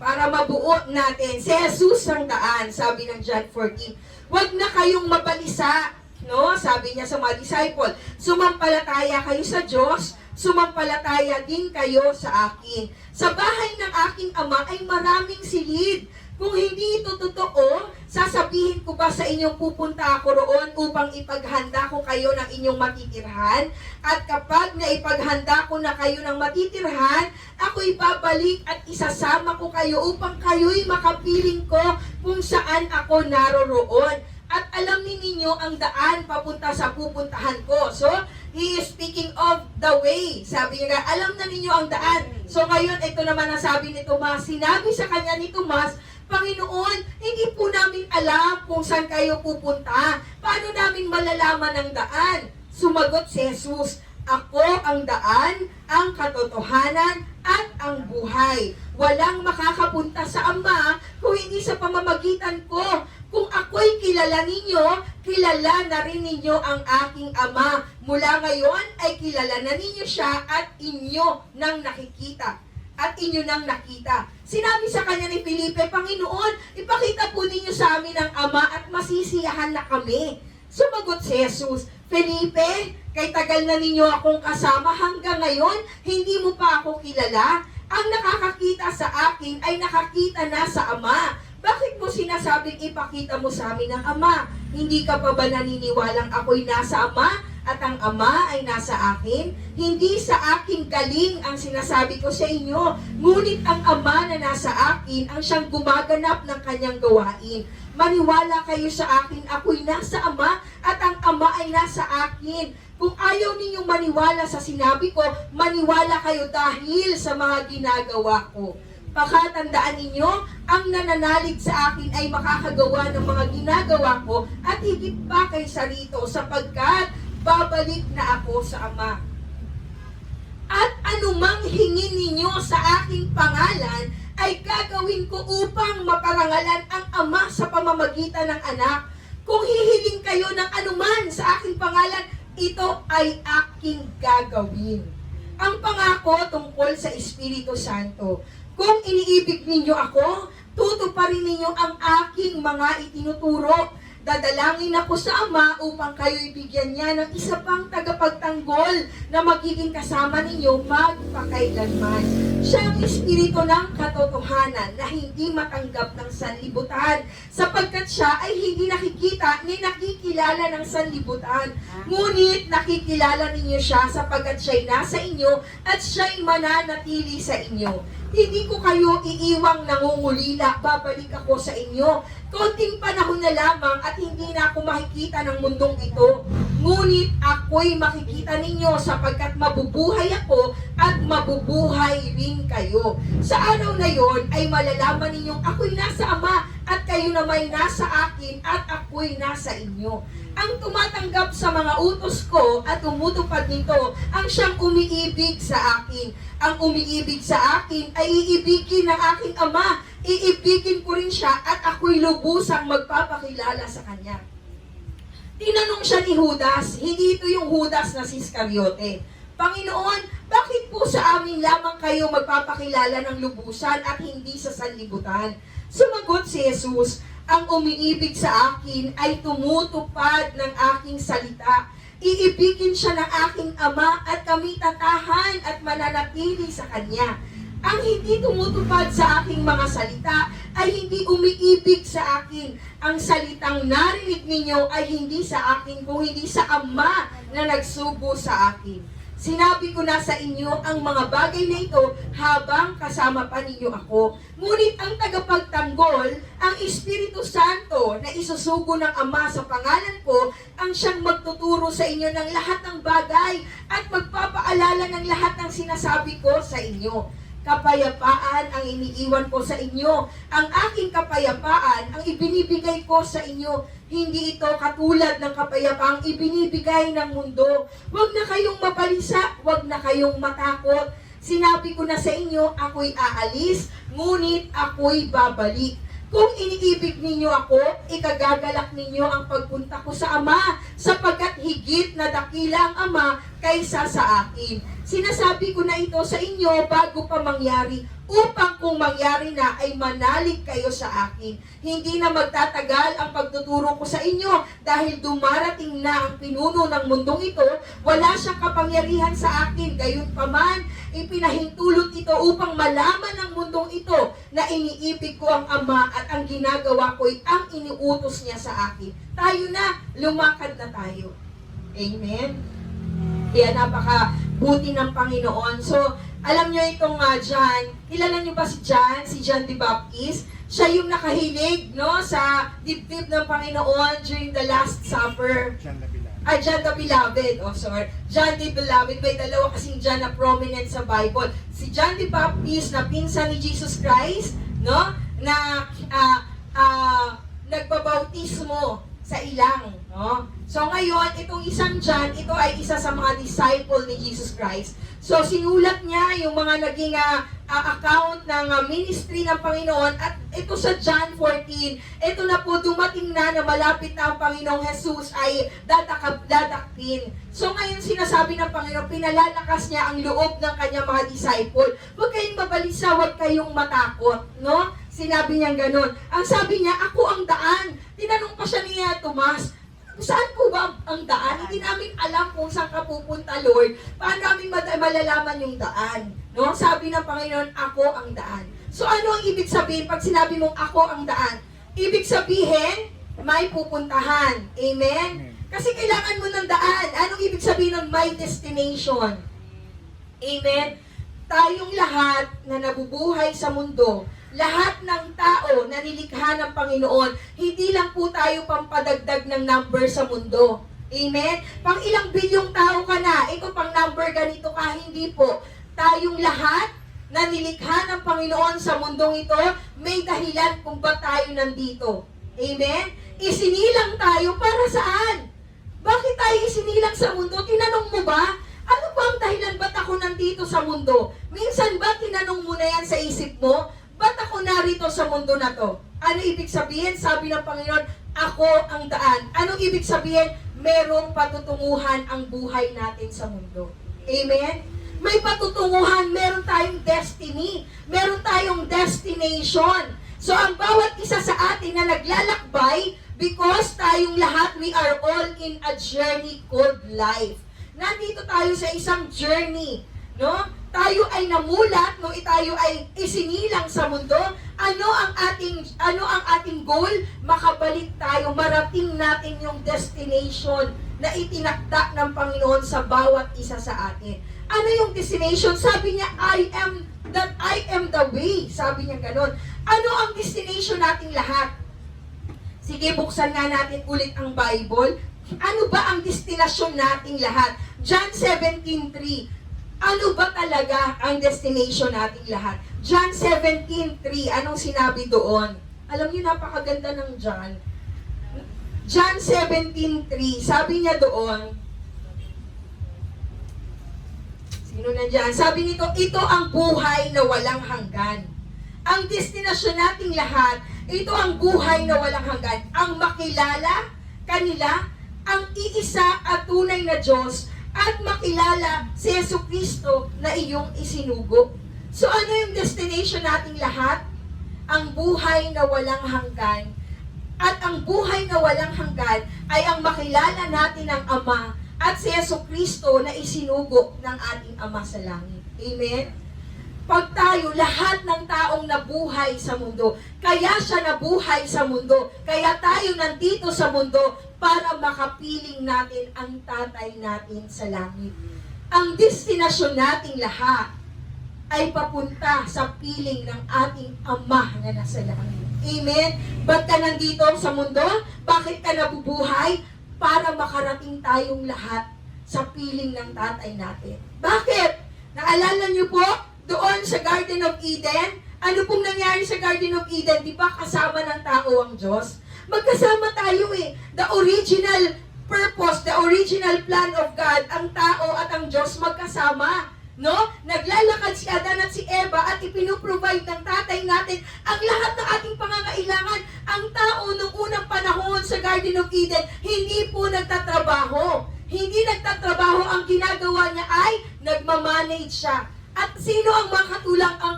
para mabuo natin. Si Jesus ang daan, sabi ng John 14. Huwag na kayong mabalisa, no? Sabi niya sa mga disciple, sumampalataya kayo sa Diyos, sumampalataya din kayo sa akin. Sa bahay ng aking Ama ay maraming silid. Kung hindi ito totoo, sasabihin ko ba sa inyong pupunta ako roon upang ipaghanda ko kayo ng inyong matitirhan? At kapag naipaghanda ko na kayo ng matitirhan, ako ibabalik at isasama ko kayo upang kayo'y makapiling ko kung saan ako naroroon. At alam ninyo ang daan papunta sa pupuntahan ko. So, he is speaking of the way. Sabi niya, alam na ninyo ang daan. So ngayon, ito naman ang sabi ni Tomas. Sinabi sa kanya ni Tomas, Panginoon, hindi po namin alam kung saan kayo pupunta. Paano namin malalaman ang daan? Sumagot si Jesus, ako ang daan, ang katotohanan, at ang buhay. Walang makakapunta sa Ama kung hindi sa pamamagitan ko. Kung ako'y kilala ninyo, kilala na rin ninyo ang aking Ama. Mula ngayon ay kilala na ninyo siya at inyo nang nakikita. At inyo nang nakita. Sinabi sa kanya ni Felipe, Panginoon, ipakita po ninyo sa amin ang Ama at masisiyahan na kami. Sumagot si Jesus, Felipe, kay tagal na ninyo akong kasama hanggang ngayon, hindi mo pa ako kilala. Ang nakakakita sa akin ay nakakita na sa Ama. Bakit mo sinasabing ipakita mo sa amin ang Ama? Hindi ka pa ba naniniwalang ako'y nasa Ama at ang Ama ay nasa akin. Hindi sa aking galing ang sinasabi ko sa inyo, ngunit ang Ama na nasa akin ang siyang gumaganap ng kanyang gawain. Maniwala kayo sa akin, ako'y nasa Ama at ang Ama ay nasa akin. Kung ayaw ninyong maniwala sa sinabi ko, maniwala kayo dahil sa mga ginagawa ko. Pakatandaan ninyo, ang nananalig sa akin ay makakagawa ng mga ginagawa ko at higit pa kaysa rito sapagkat babalik na ako sa Ama. At anumang hingin ninyo sa aking pangalan ay gagawin ko upang maparangalan ang Ama sa pamamagitan ng Anak. Kung hihiling kayo ng anuman sa aking pangalan, ito ay aking gagawin. Ang pangako tungkol sa Espiritu Santo. Kung iniibig ninyo ako, tutuparin ninyo ang aking mga itinuturo. Dadalangin ako sa Ama upang kayo'y bigyan niya ng isa pang tagapagtanggol na magiging kasama ninyo magpakailanman. Siya ang Espiritu ng katotohanan na hindi matanggap ng sanlibutan sapagkat siya ay hindi nakikita ni nakikilala ng sanlibutan. Ngunit nakikilala ninyo siya sapagkat siya'y nasa inyo at siya'y mananatili sa inyo. Hindi ko kayo iiwang nangungulila, babalik ako sa inyo. Konting panahon na lamang at hindi na ako makikita ng mundong ito. Ngunit ako'y makikita ninyo sapagkat mabubuhay ako at mabubuhay rin kayo. Sa araw na yon ay malalaman ninyong ako'y nasa Ama at kayo naman nasa akin at ako'y nasa inyo. Ang tumatanggap sa mga utos ko at tumutupad nito ang siyang umiibig sa akin. Ang umiibig sa akin ay iibigin ng aking Ama. Iibigin ko rin siya at ako'y lubusang magpapakilala sa kanya. Tinanong siya ni Judas, hindi ito yung Judas na si Iscariote. Panginoon, bakit po sa amin lamang kayo magpapakilala ng lubusan at hindi sa sanlibutan? Sumagot si Jesus, ang umiibig sa akin ay tumutupad ng aking salita. Iibigin siya ng aking Ama at kami tatahan at mananatili sa Kanya. Ang hindi tumutupad sa aking mga salita ay hindi umiibig sa akin. Ang salitang narinig ninyo ay hindi sa akin, kung hindi sa Ama na nagsugo sa akin. Sinabi ko na sa inyo ang mga bagay na ito habang kasama pa ninyo ako. Ngunit ang tagapagtanggol, ang Espiritu Santo na isusugo ng Ama sa pangalan ko, ang siyang magtuturo sa inyo ng lahat ng bagay at magpapaalala ng lahat ng sinasabi ko sa inyo. Kapayapaan ang iniiwan ko sa inyo. Ang aking kapayapaan ang ibinibigay ko sa inyo. Hindi ito katulad ng kapayapaang ibinibigay ng mundo. Huwag na kayong mabalisa, huwag na kayong matakot. Sinabi ko na sa inyo, ako'y aalis, ngunit ako'y babalik. Kung iniibig ninyo ako, ikagagalak ninyo ang pagpunta ko sa Ama, sapagkat higit na dakila ang Ama kaysa sa akin. Sinasabi ko na ito sa inyo bago pa mangyari, upang kung mangyari na ay manalig kayo sa akin. Hindi na magtatagal ang pagtuturo ko sa inyo dahil dumarating na ang pinuno ng mundong ito. Wala siyang kapangyarihan sa akin. Gayunpaman, ipinahintulot ito upang malaman ng mundong ito na iniibig ko ang Ama at ang ginagawa ko'y ang iniutos niya sa akin. Tayo na, lumakad na tayo. Amen? Kaya napakabuti ng Panginoon. So, alam nyo itong John, kilala nyo ba si John? Si John the Baptist? Siya yung nakahilig, no, sa dibdib ng Panginoon during the Last Supper. John the Beloved. Oh, sorry. John the Beloved. May dalawa kasing John na prominent sa Bible. Si John the Baptist na pinsan ni Jesus Christ, no, na nagbabautismo sa ilang, no? So ngayon, itong isang John, ito ay isa sa mga disciple ni Jesus Christ. So sinulat niya yung mga naging account ng ministry ng Panginoon at ito sa John 14, ito na po dumating na malapit na ang Panginoong Jesus ay dadakpin. So ngayon sinasabi ng Panginoon, pinalalakas niya ang loob ng kanyang mga disciple. Huwag kayong mabalisa, huwag kayong matakot, no? Sinabi niya gano'n. Ang sabi niya, ako ang daan. Tinanong pa siya ni Tomas, saan po ba ang daan? Hindi namin alam kung saan ka pupunta, Lord. Paano namin malalaman yung daan? No? Sabi ng Panginoon, ako ang daan. So ano ang ibig sabihin pag sinabi mong ako ang daan? Ibig sabihin, may pupuntahan. Amen? Kasi kailangan mo ng daan. Anong ibig sabihin ng my destination? Amen? Tayong lahat na nabubuhay sa mundo, lahat ng tao na nilikha ng Panginoon, hindi lang po tayo pampadagdag ng number sa mundo. Amen? Pang ilang bilyong tao ka na, ito pang number ganito ka, hindi po. Tayong lahat na nilikha ng Panginoon sa mundong ito, may dahilan kung ba't tayo nandito. Amen? Isinilang tayo para saan? Bakit tayo isinilang sa mundo? Tinanong mo ba? Ano ba ang dahilan ba't ako nandito sa mundo? Minsan ba tinanong mo na yan sa isip mo? Ba't ako narito sa mundo na to? Ano ibig sabihin? Sabi ng Panginoon, ako ang daan. Anong ibig sabihin? Merong patutunguhan ang buhay natin sa mundo. Amen? May patutunguhan, meron tayong destiny, meron tayong destination. So ang bawat isa sa atin na naglalakbay, because tayong lahat, we are all in a journey called life. Nandito tayo sa isang journey, no? Tayo ay namulat, no? Tayo ay isinilang sa mundo. Ano ang ating goal? Makabalik tayo, marating natin yung destination na itinakda ng Panginoon sa bawat isa sa atin. Ano yung destination? Sabi niya, I am the way. Sabi niya ganun. Ano ang destination nating lahat? Sige, buksan nga natin ulit ang Bible. Ano ba ang destinasyon nating lahat? John 17:3. Ano ba talaga ang destination nating lahat? John 17:3. Anong sinabi doon? Alam niyo, napakaganda ng John. John 17:3. Sabi niya doon, sino na dyan? Sabi nito, ito ang buhay na walang hanggan. Ang destinasyon nating lahat, ito ang buhay na walang hanggan. Ang makilala kanila, ang iisa at tunay na Diyos, at makilala si Jesucristo na iyong isinugo. So ano yung destination nating lahat? Ang buhay na walang hanggan. At ang buhay na walang hanggan ay ang makilala natin ang Ama at si Jesucristo na isinugo ng ating Ama sa langit. Amen? Pag tayo, lahat ng taong nabuhay sa mundo, kaya siya nabuhay sa mundo, kaya tayo nandito sa mundo para makapiling natin ang tatay natin sa langit. Ang destinasyon nating lahat ay papunta sa piling ng ating Ama na nasa langit. Amen? Ba't ka nandito sa mundo? Bakit ka nabubuhay? Para makarating tayong lahat sa piling ng tatay natin. Bakit? Naalala niyo po, doon sa Garden of Eden, ano pong nangyari sa Garden of Eden? Di ba kasama ng tao ang Diyos? Magkasama tayo eh. The original purpose, the original plan of God, ang tao at ang Diyos magkasama. No? Naglalakad si Adan at si Eva at ipinuprovide ng tatay natin ang lahat ng ating pangangailangan. Ang tao nung unang panahon sa Garden of Eden, hindi po nagtatrabaho. Hindi nagtatrabaho, ang ginagawa niya ay nagmamanage siya. At sino ang mga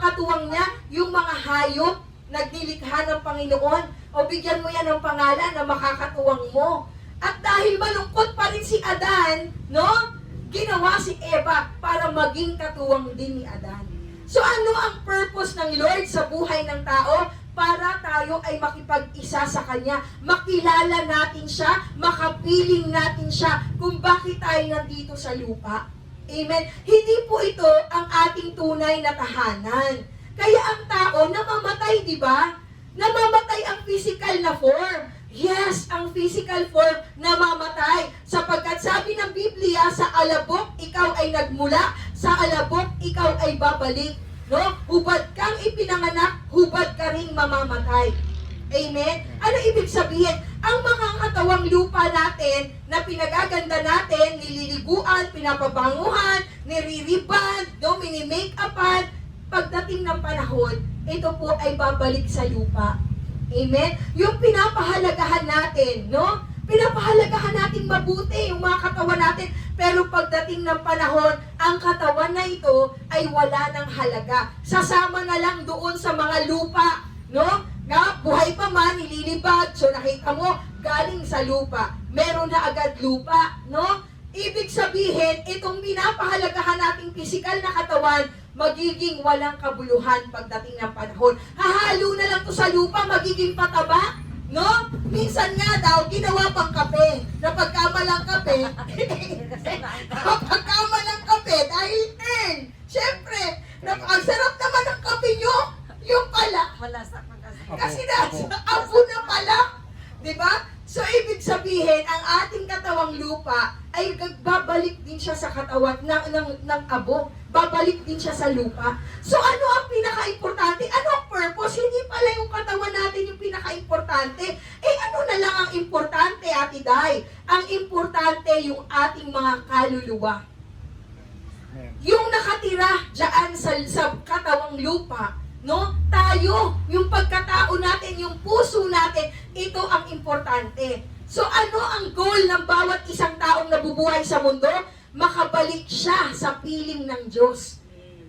katuwang niya? Yung mga hayop, nagnilikha ng Panginoon. O bigyan mo yan ng pangalan na makakatuwang mo. At dahil malungkot pa rin si Adan, no? Ginawa si Eva para maging katuwang din ni Adan. So ano ang purpose ng Lord sa buhay ng tao? Para tayo ay makipag-isa sa Kanya. Makilala natin siya, makapiling natin siya kung bakit tayo nandito sa lupa. Amen. Hindi po ito ang ating tunay na tahanan. Kaya ang tao namamatay, di ba? Namamatay ang physical na form. Yes, ang physical form namamatay. Sapagkat sabi ng Biblia, sa alabok ikaw ay nagmula, sa alabok ikaw ay babalik. No? Hubad kang ipinanganak, hubad ka ring mamamatay. Amen? Ano ibig sabihin? Ang mga katawang lupa natin na pinagaganda natin, nililiguan, pinapabanguhan, niririban, no, mini-make-upan, pagdating ng panahon, ito po ay babalik sa lupa. Amen? Yung pinapahalagahan natin, no? Pinapahalagahan natin mabuti yung mga katawan natin, pero pagdating ng panahon, ang katawan na ito ay wala ng halaga. Sasama na lang doon sa mga lupa, no? Na buhay pa man, nililibag, so nakita mo, galing sa lupa. Meron na agad lupa, no? Ibig sabihin, itong pinapahalagahan nating pisikal na katawan, magiging walang kabuluhan pagdating ng panahon. Hahalo na lang to sa lupa, magiging pataba. No? Minsan nga daw, ginawa pang kape. Napagkamalang kape. Napagkamalang kape dahil earn. Siyempre, ang sarap naman ng kape nyo. Yung pala. Kasi nasa abo na pala. Diba? So, ibig sabihin, ang ating katawang lupa ay babalik din siya sa katawan ng abo. Babalik din siya sa lupa. So, ano ang pinaka-importante? Ano ang purpose? Hindi pala yung katawan natin yung pinaka-importante. Eh, ano na lang ang importante, Ate Day? Ang importante yung ating mga kaluluwa. Yung nakatira dyan sa katawang lupa, no? Tayo, yung pagkatao natin, yung puso natin, ito ang importante. So ano ang goal ng bawat isang taong nabubuhay sa mundo? Makabalik siya sa piling ng Diyos.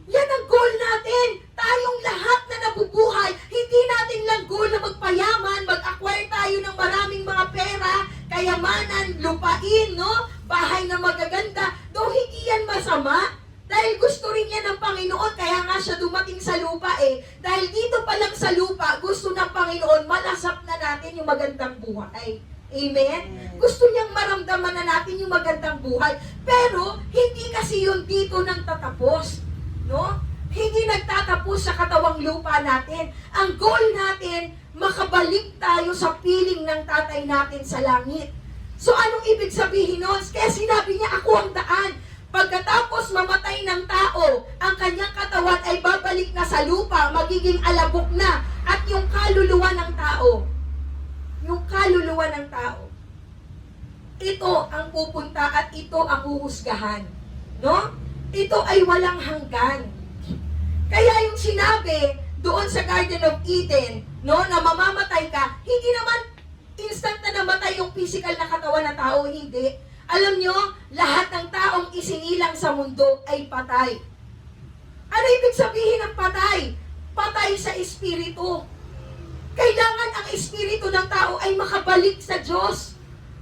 Yan ang goal natin. Tayong lahat na nabubuhay, hindi natin lang goal na magpayaman, mag-acquire tayo ng maraming mga pera, kayamanan, lupain, no? Bahay na magaganda. Though hindi yan masama, dahil gusto rin yan ng Panginoon, kaya nga siya dumating sa lupa eh. Dahil dito pa lang sa lupa, gusto ng Panginoon, malasap na natin yung magandang buhay. Amen? Gusto niyang maramdaman na natin yung magandang buhay. Pero, hindi kasi yun dito nang tatapos. No? Hindi nagtatapos sa katawang lupa natin. Ang goal natin, makabalik tayo sa piling ng tatay natin sa langit. So, anong ibig sabihin nun? Kaya sinabi niya, ako ang daan. Pagkatapos mamatay ng tao, ang kanyang katawan ay babalik na sa lupa, magiging alabok na. At yung kaluluwa ng tao, ito ang pupunta at ito ang huhusgahan. No? Ito ay walang hanggan. Kaya yung sinabi doon sa Garden of Eden, no, na mamamatay ka, hindi naman instant na namatay yung physical na katawan ng tao, hindi. Alam nyo, lahat ng taong isinilang sa mundo ay patay. Ano ibig sabihin ng patay? Patay sa espiritu. Kailangan ang espiritu ng tao ay makabalik sa Diyos.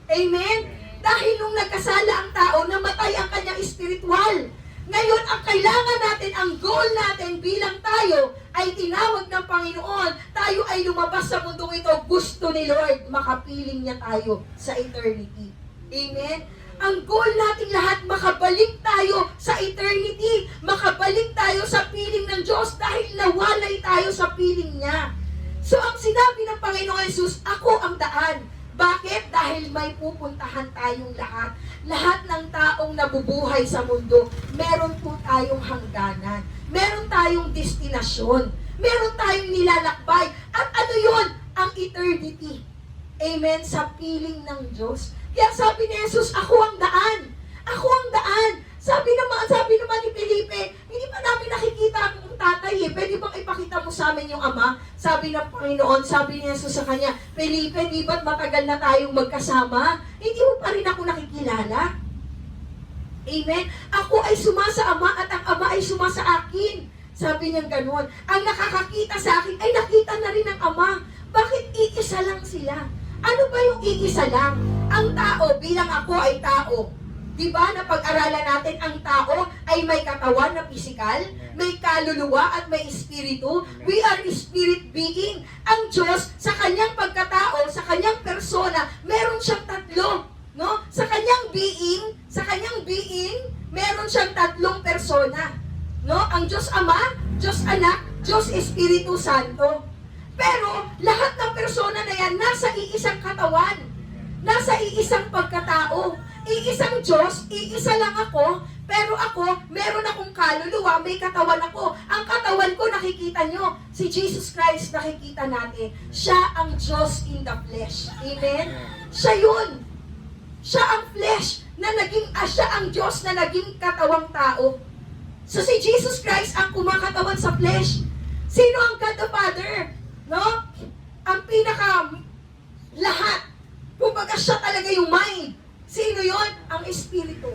Amen? Dahil nung nagkasala ang tao, namatay ang kanyang espiritual. Ngayon, ang kailangan natin, ang goal natin bilang tayo ay tinawag ng Panginoon. Tayo ay lumabas sa mundong ito. Gusto ni Lord, makapiling niya tayo sa eternity. Amen? Ang goal natin lahat, makabalik tayo sa eternity. Makabalik tayo sa piling ng Diyos dahil nawalay tayo sa piling niya. So, ang sinabi ng Panginoon Jesus, ako ang daan. Bakit? Dahil may pupuntahan tayong lahat. Lahat ng taong nabubuhay sa mundo, meron po tayong hangganan. Meron tayong destinasyon. Meron tayong nilalakbay. At ano yun? Ang eternity. Amen? Sa piling ng Diyos. Kaya sabi ni Jesus, ako ang daan. Ako ang daan. Sabi naman ni Felipe, hindi pa namin nakikita ang tatay eh. Pwede bang ipakita mo sa amin yung ama? Sabi ng Panginoon, sabi ni Jesus sa kanya, Felipe, di ba't matagal na tayong magkasama? Hindi mo pa rin ako nakikilala. Amen? Ako ay sumasa ama at ang ama ay sumasa akin. Sabi niya gano'n. Ang nakakakita sa akin ay nakita na rin ng ama. Bakit iisa lang sila? Ano ba yung iisa lang? Ang tao, bilang ako ay tao. Diba na pag-aralan natin, ang tao ay may katawan na pisikal, may kaluluwa at may espiritu. We are spirit being. Ang Diyos, sa kanyang pagkatao, sa kanyang persona, meron siyang tatlo. No? Sa kanyang being, meron siyang tatlong persona. No? Ang Diyos Ama, Diyos Anak, Diyos Espiritu Santo. Pero lahat ng persona na yan nasa iisang katawan. Nasa iisang pagkatao. Iisang Diyos, iisa lang ako, pero ako, meron akong kaluluwa, may katawan ako. Ang katawan ko, nakikita nyo, si Jesus Christ, nakikita natin. Siya ang Diyos in the flesh. Amen? Siya yun. Siya ang flesh, siya ang Diyos na naging katawang tao. So si Jesus Christ ang kumakatawan sa flesh. Sino ang God the Father? No? Ang lahat. Kumbaga siya talaga yung mind. Sino yon? Ang Espiritu.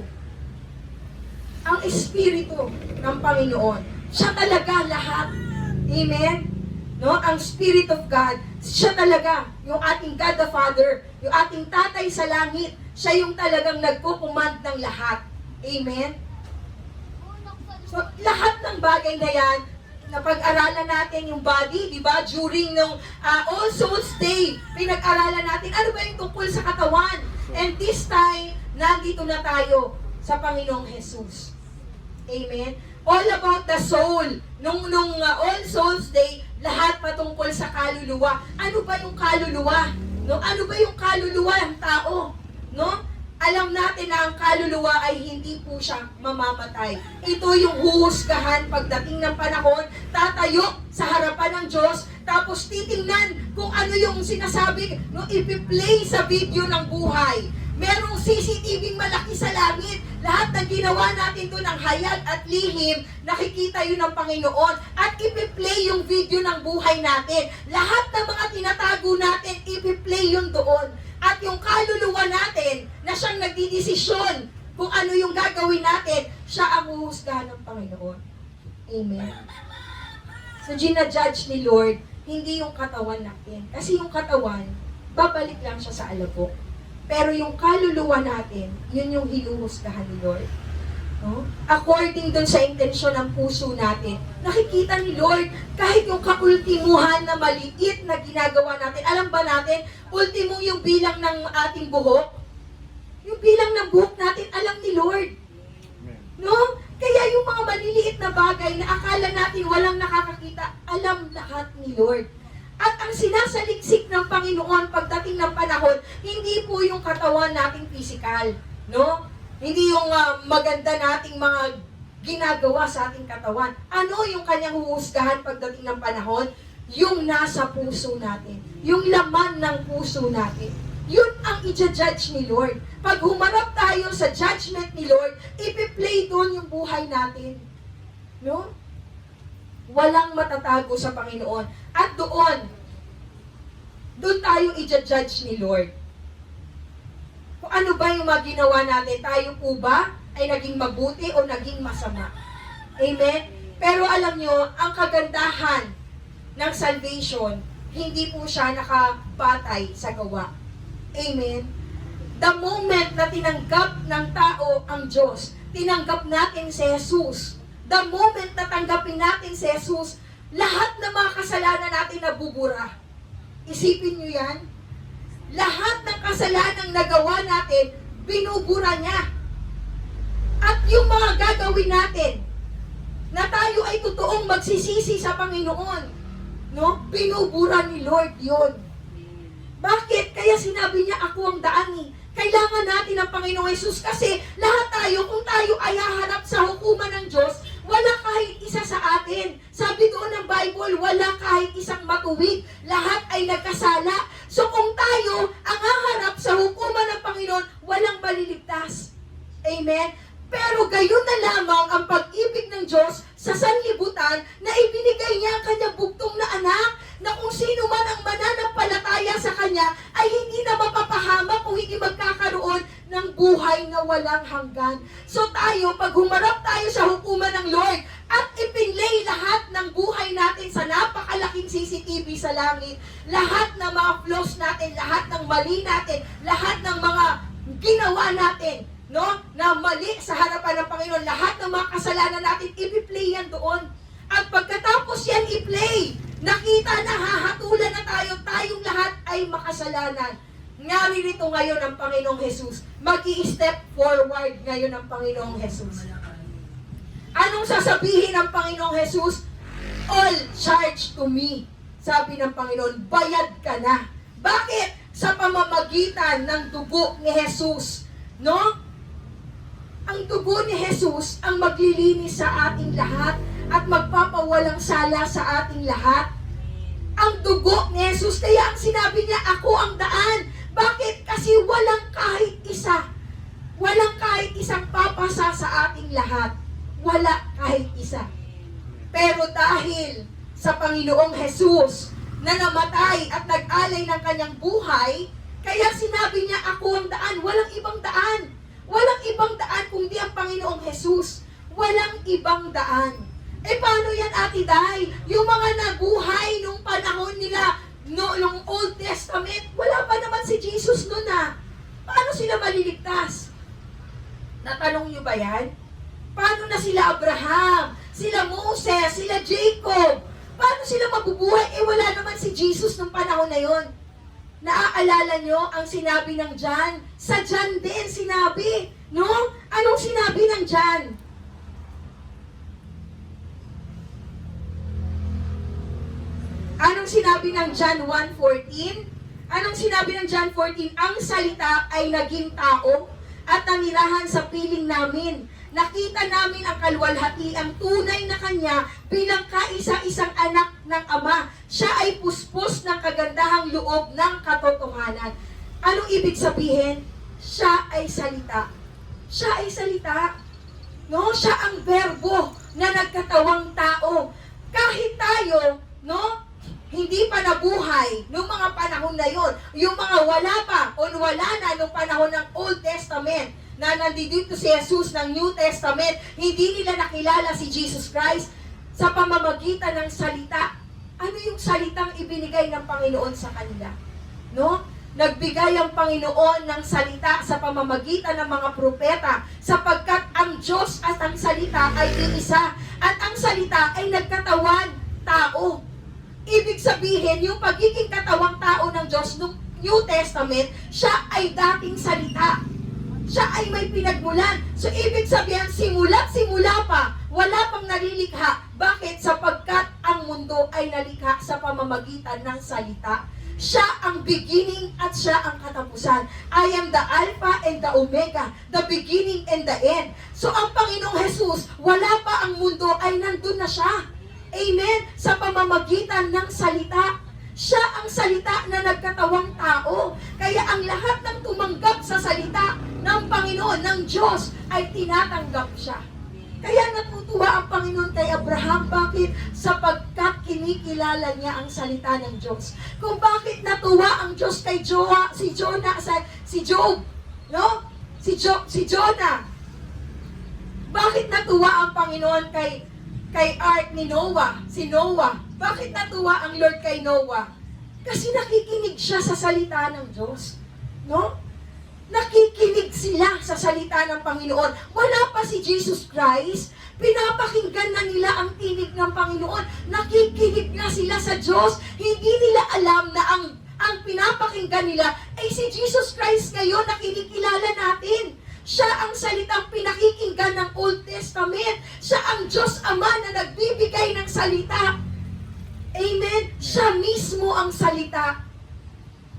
Ang Espiritu ng Panginoon. Siya talaga lahat. Amen? No? Ang Spirit of God, siya talaga, yung ating God the Father, yung ating Tatay sa langit, siya yung talagang nagko-command ng lahat. Amen? So, lahat ng bagay na yan, napag-aralan natin yung body, di ba? During nung All Souls Day, pinag-aralan natin ano ba yung tungkol sa katawan. And this time, nandito na tayo sa Panginoong Jesus. Amen? All about the soul. Nung All Souls Day, lahat patungkol sa kaluluwa. Ano ba yung kaluluwa? No? Ano ba yung kaluluwa ng tao? No? Alam natin na ang kaluluwa ay hindi po siya mamamatay. Ito yung huhusgahan pagdating ng panahon, tatayo sa harapan ng Diyos, tapos titingnan kung ano yung sinasabi, no, ipi-play sa video ng buhay. Merong CCTV malaki sa langit. Lahat ng ginawa natin doon ng hayag at lihim, nakikita yun ng Panginoon. At ipi-play yung video ng buhay natin. Lahat ng mga tinatago natin, ipi-play yun doon. At yung kaluluwa natin, na siyang nagdidesisyon kung ano yung gagawin natin, siya ang huhusgahan ng Panginoon. Amen. So, ginajudge ni Lord, hindi yung katawan natin. Kasi yung katawan, babalik lang siya sa alabok. Pero yung kaluluwa natin, yun yung hinuhusgahan ni Lord. No? According dun sa intensyon ng puso natin, nakikita ni Lord, kahit yung kaultimuhan na maliit na ginagawa natin, alam ba natin, ultimo yung bilang ng ating buhok, yung bilang ng buhok natin, alam ni Lord. No? Kaya yung mga maliliit na bagay na akala natin walang nakakakita, alam lahat ni Lord. At ang sinasaliksik ng Panginoon pagdating ng panahon, hindi po yung katawan nating physical, no? Hindi yung maganda nating mga ginagawa sa ating katawan. Ano yung kanyang huhusgahan pagdating ng panahon? Yung nasa puso natin. Yung laman ng puso natin. Yun ang i-judge ni Lord. Pag humarap tayo sa judgment ni Lord, ipi-play doon yung buhay natin. No? Walang matatago sa Panginoon. At doon tayo i-judge ni Lord. Kung ano ba yung mga ginawa natin, tayo po ba ay naging mabuti o naging masama? Amen? Pero alam nyo, ang kagandahan ng salvation, hindi po siya nakabatay sa gawa. Amen? The moment na tinanggap ng tao ang Diyos, tinanggap natin si Jesus. The moment na tanggapin natin si Jesus, lahat ng mga kasalanan natin nabubura. Isipin nyo yan. Lahat ng kasalanang nagawa natin, binubura niya. At yung mga gagawin natin, na tayo ay totoong magsisisi sa Panginoon, no? Binubura ni Lord yun. Bakit? Kaya sinabi niya, ako ang daan eh. Kailangan natin ang Panginoong Jesus kasi lahat tayo, kung tayo ay haharap sa hukuman ng Diyos, wala kahit isa sa atin. Sabi doon ng Bible, wala kahit isang matuwid. Lahat ay nagkasala. So kung tayo ang haharap sa hukuman ng Panginoon, walang maliligtas. Amen? Pero gayon na lamang ang pag-ibig ng Diyos sa sanlibutan na ibinigay niya ang kanyang bugtong na anak na kung sino man ang mananampalataya sa kanya ay hindi na mapapahamak kung hindi magkakaroon ng buhay na walang hanggan. So tayo, pag humarap tayo sa hukuman ng Lord at ipinlay lahat ng buhay natin sa napakalaking CCTV sa langit, lahat ng mga flaws natin, lahat ng mali natin, lahat ng mga ginawa natin, no, na mali sa harapan ng Panginoon, lahat ng mga kasalanan natin, ipi-play yan doon. At pagkatapos yan i-play, nakita na hahatulan na tayo, tayong lahat ay makasalanan. Naririto ngayon ang Panginoong Jesus. Mag-i-step forward ngayon ang Panginoong Jesus. Anong sasabihin ng Panginoong Jesus? All charge to me. Sabi ng Panginoon, bayad ka na. Bakit? Sa pamamagitan ng dugo ni Jesus. No? Ang dugo ni Jesus ang maglilinis sa ating lahat at magpapawalang sala sa ating lahat. Ang dugo ni Jesus, kaya ang sinabi niya, ako ang daan. Bakit? Kasi walang kahit isa. Walang kahit isang papasa sa ating lahat. Wala kahit isa. Pero dahil sa Panginoong Jesus na namatay at nag-alay ng kanyang buhay, kaya sinabi niya, ako ang daan. Walang ibang daan. Walang ibang daan kundi ang Panginoong Jesus. Walang ibang daan. Eh paano yan, Ate Day? Yung mga nabuhay nung panahon nila, nung Old Testament, wala pa naman si Jesus noon ah. Paano sila maliligtas? Natanong niyo ba yan? Paano na sila Abraham, sila Moses, sila Jacob. Paano sila mabubuhay? Wala naman si Jesus nung panahon na yon. Naaalala nyo ang sinabi ng John? Sa John din sinabi, no? Anong sinabi ng John? Anong sinabi ng John 1:14? Anong sinabi ng John 14? Ang salita ay naging tao at nanirahan sa piling namin. Nakita namin ang kaluwalhatiang tunay na kanya bilang kaisa-isang anak ng Ama. Siya ay puspos ng kagandahang loob ng katotohanan. Anong ibig sabihin? Siya ay salita. Siya ay salita. No? Siya ang verbo na nagkatawang tao. Kahit tayo, no? Hindi pa nabuhay noong mga panahon na yon. Yung mga wala pa o wala na noong panahon ng Old Testament na nandito si Jesus ng New Testament, hindi nila nakilala si Jesus Christ sa pamamagitan ng salita. Ano yung salitang ibinigay ng Panginoon sa kanila? No? Nagbigay ang Panginoon ng salita sa pamamagitan ng mga propeta sapagkat ang Diyos at ang salita ay iisa at ang salita ay nagkatawan tao. Ibig sabihin, yung pagiging katawang tao ng Diyos noong New Testament, siya ay dating salita. Siya ay may pinagmulan. So, ibig sabihin, simula pa, wala pang nalilikha. Bakit? Sapagkat ang mundo ay nalikha sa pamamagitan ng salita. Siya ang beginning at siya ang katapusan. I am the Alpha and the Omega, the beginning and the end. So, ang Panginoong Jesus, wala pa ang mundo, ay nandun na siya. Amen? Sa pamamagitan ng salita. Siya ang salita na nagkatawang tao. Kaya ang lahat ng tumanggap sa salita ng Panginoon, ng Diyos, ay tinatanggap siya. Kaya natutuwa ang Panginoon kay Abraham. Bakit? Sapagkat kinikilala niya ang salita ng Diyos. Kung bakit natuwa ang Diyos kay Job, no? Si Jonah. Bakit natuwa ang Panginoon kay Ark ni Noah, si Noah? Bakit natuwa ang Lord kay Noah? Kasi nakikinig siya sa salita ng Diyos. No? Nakikinig sila sa salita ng Panginoon. Wala pa si Jesus Christ, pinapakinggan na nila ang tinig ng Panginoon. Nakikinig na sila sa Diyos. Hindi nila alam na ang pinapakinggan nila ay si Jesus Christ ngayon na kinikilala natin. Siya ang salitang pinakikinggan ng Old Testament. Siya ang Diyos Ama na nagbibigay ng salita. Amen? Siya mismo ang salita.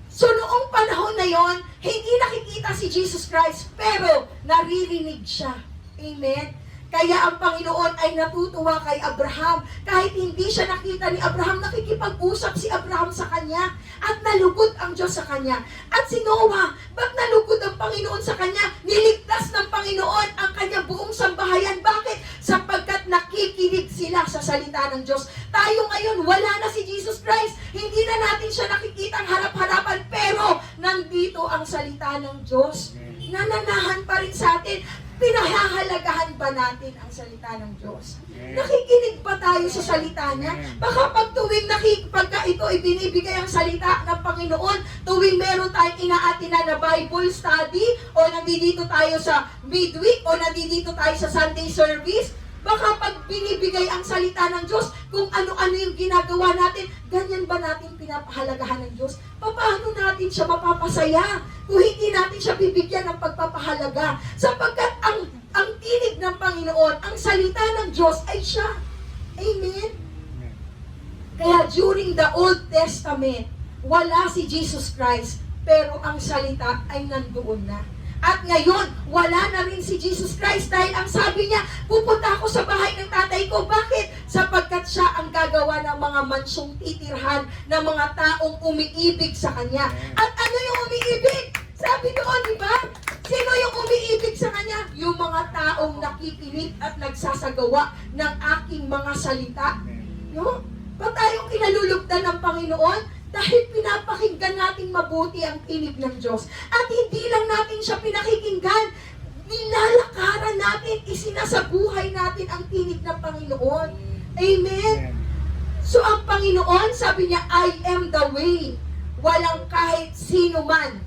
So noong panahon na yon, hindi nakikita si Jesus Christ, pero naririnig siya. Amen? Kaya ang Panginoon ay natutuwa kay Abraham. Kahit hindi siya nakita ni Abraham, nakikipag-usap si Abraham sa kanya. At nalugod ang Diyos sa kanya. At si Noah, ba't nalugod ang Panginoon sa kanya? Niligtas ng Panginoon ang kanyang buong sambahayan. Bakit? Sapagkat nakikinig sila sa salita ng Diyos. Tayo ngayon, wala na si Jesus Christ. Hindi na natin siya nakikitang harap-harapan. Pero nandito ang salita ng Diyos. Nananahan pa rin sa atin. Pinahahalagahan ba natin ang salita ng Diyos? Nakikinig ba tayo sa salita niya? Baka pag tuwing pagka ito ibinibigay ang salita ng Panginoon, tuwing meron tayong inaatinan na Bible study, o nandito tayo sa midweek, o nandito tayo sa Sunday service, baka pag binibigay ang salita ng Diyos, kung ano-ano yung ginagawa natin, ganyan ba natin pinapahalagahan ng Diyos? Paano natin siya mapapasaya kung hindi natin siya bibigyan ng pagpapahalaga? Sapagkat ang tinig ng Panginoon, ang salita ng Diyos ay siya. Amen? Kaya during the Old Testament, wala si Jesus Christ, pero ang salita ay nandoon na. At ngayon, wala na rin si Jesus Christ dahil ang sabi niya, pupunta ako sa bahay ng tatay ko. Bakit? Sapagkat siya ang gagawa ng mga mansyong titirhan ng mga taong umiibig sa Kanya. At ano yung umiibig? Sabi doon, di ba? Sino yung umiibig sa Kanya? Yung mga taong nakikinig at nagsasagawa ng aking mga salita. No? Ba tayong kinalulugdan ng Panginoon? Dahil pinapakinggan natin mabuti ang tinig ng Diyos. At hindi lang natin siya pinakikinggan, nilalakaran natin, isinasabuhay natin ang tinig ng Panginoon. Amen? So ang Panginoon, sabi niya, I am the way. Walang kahit sino man,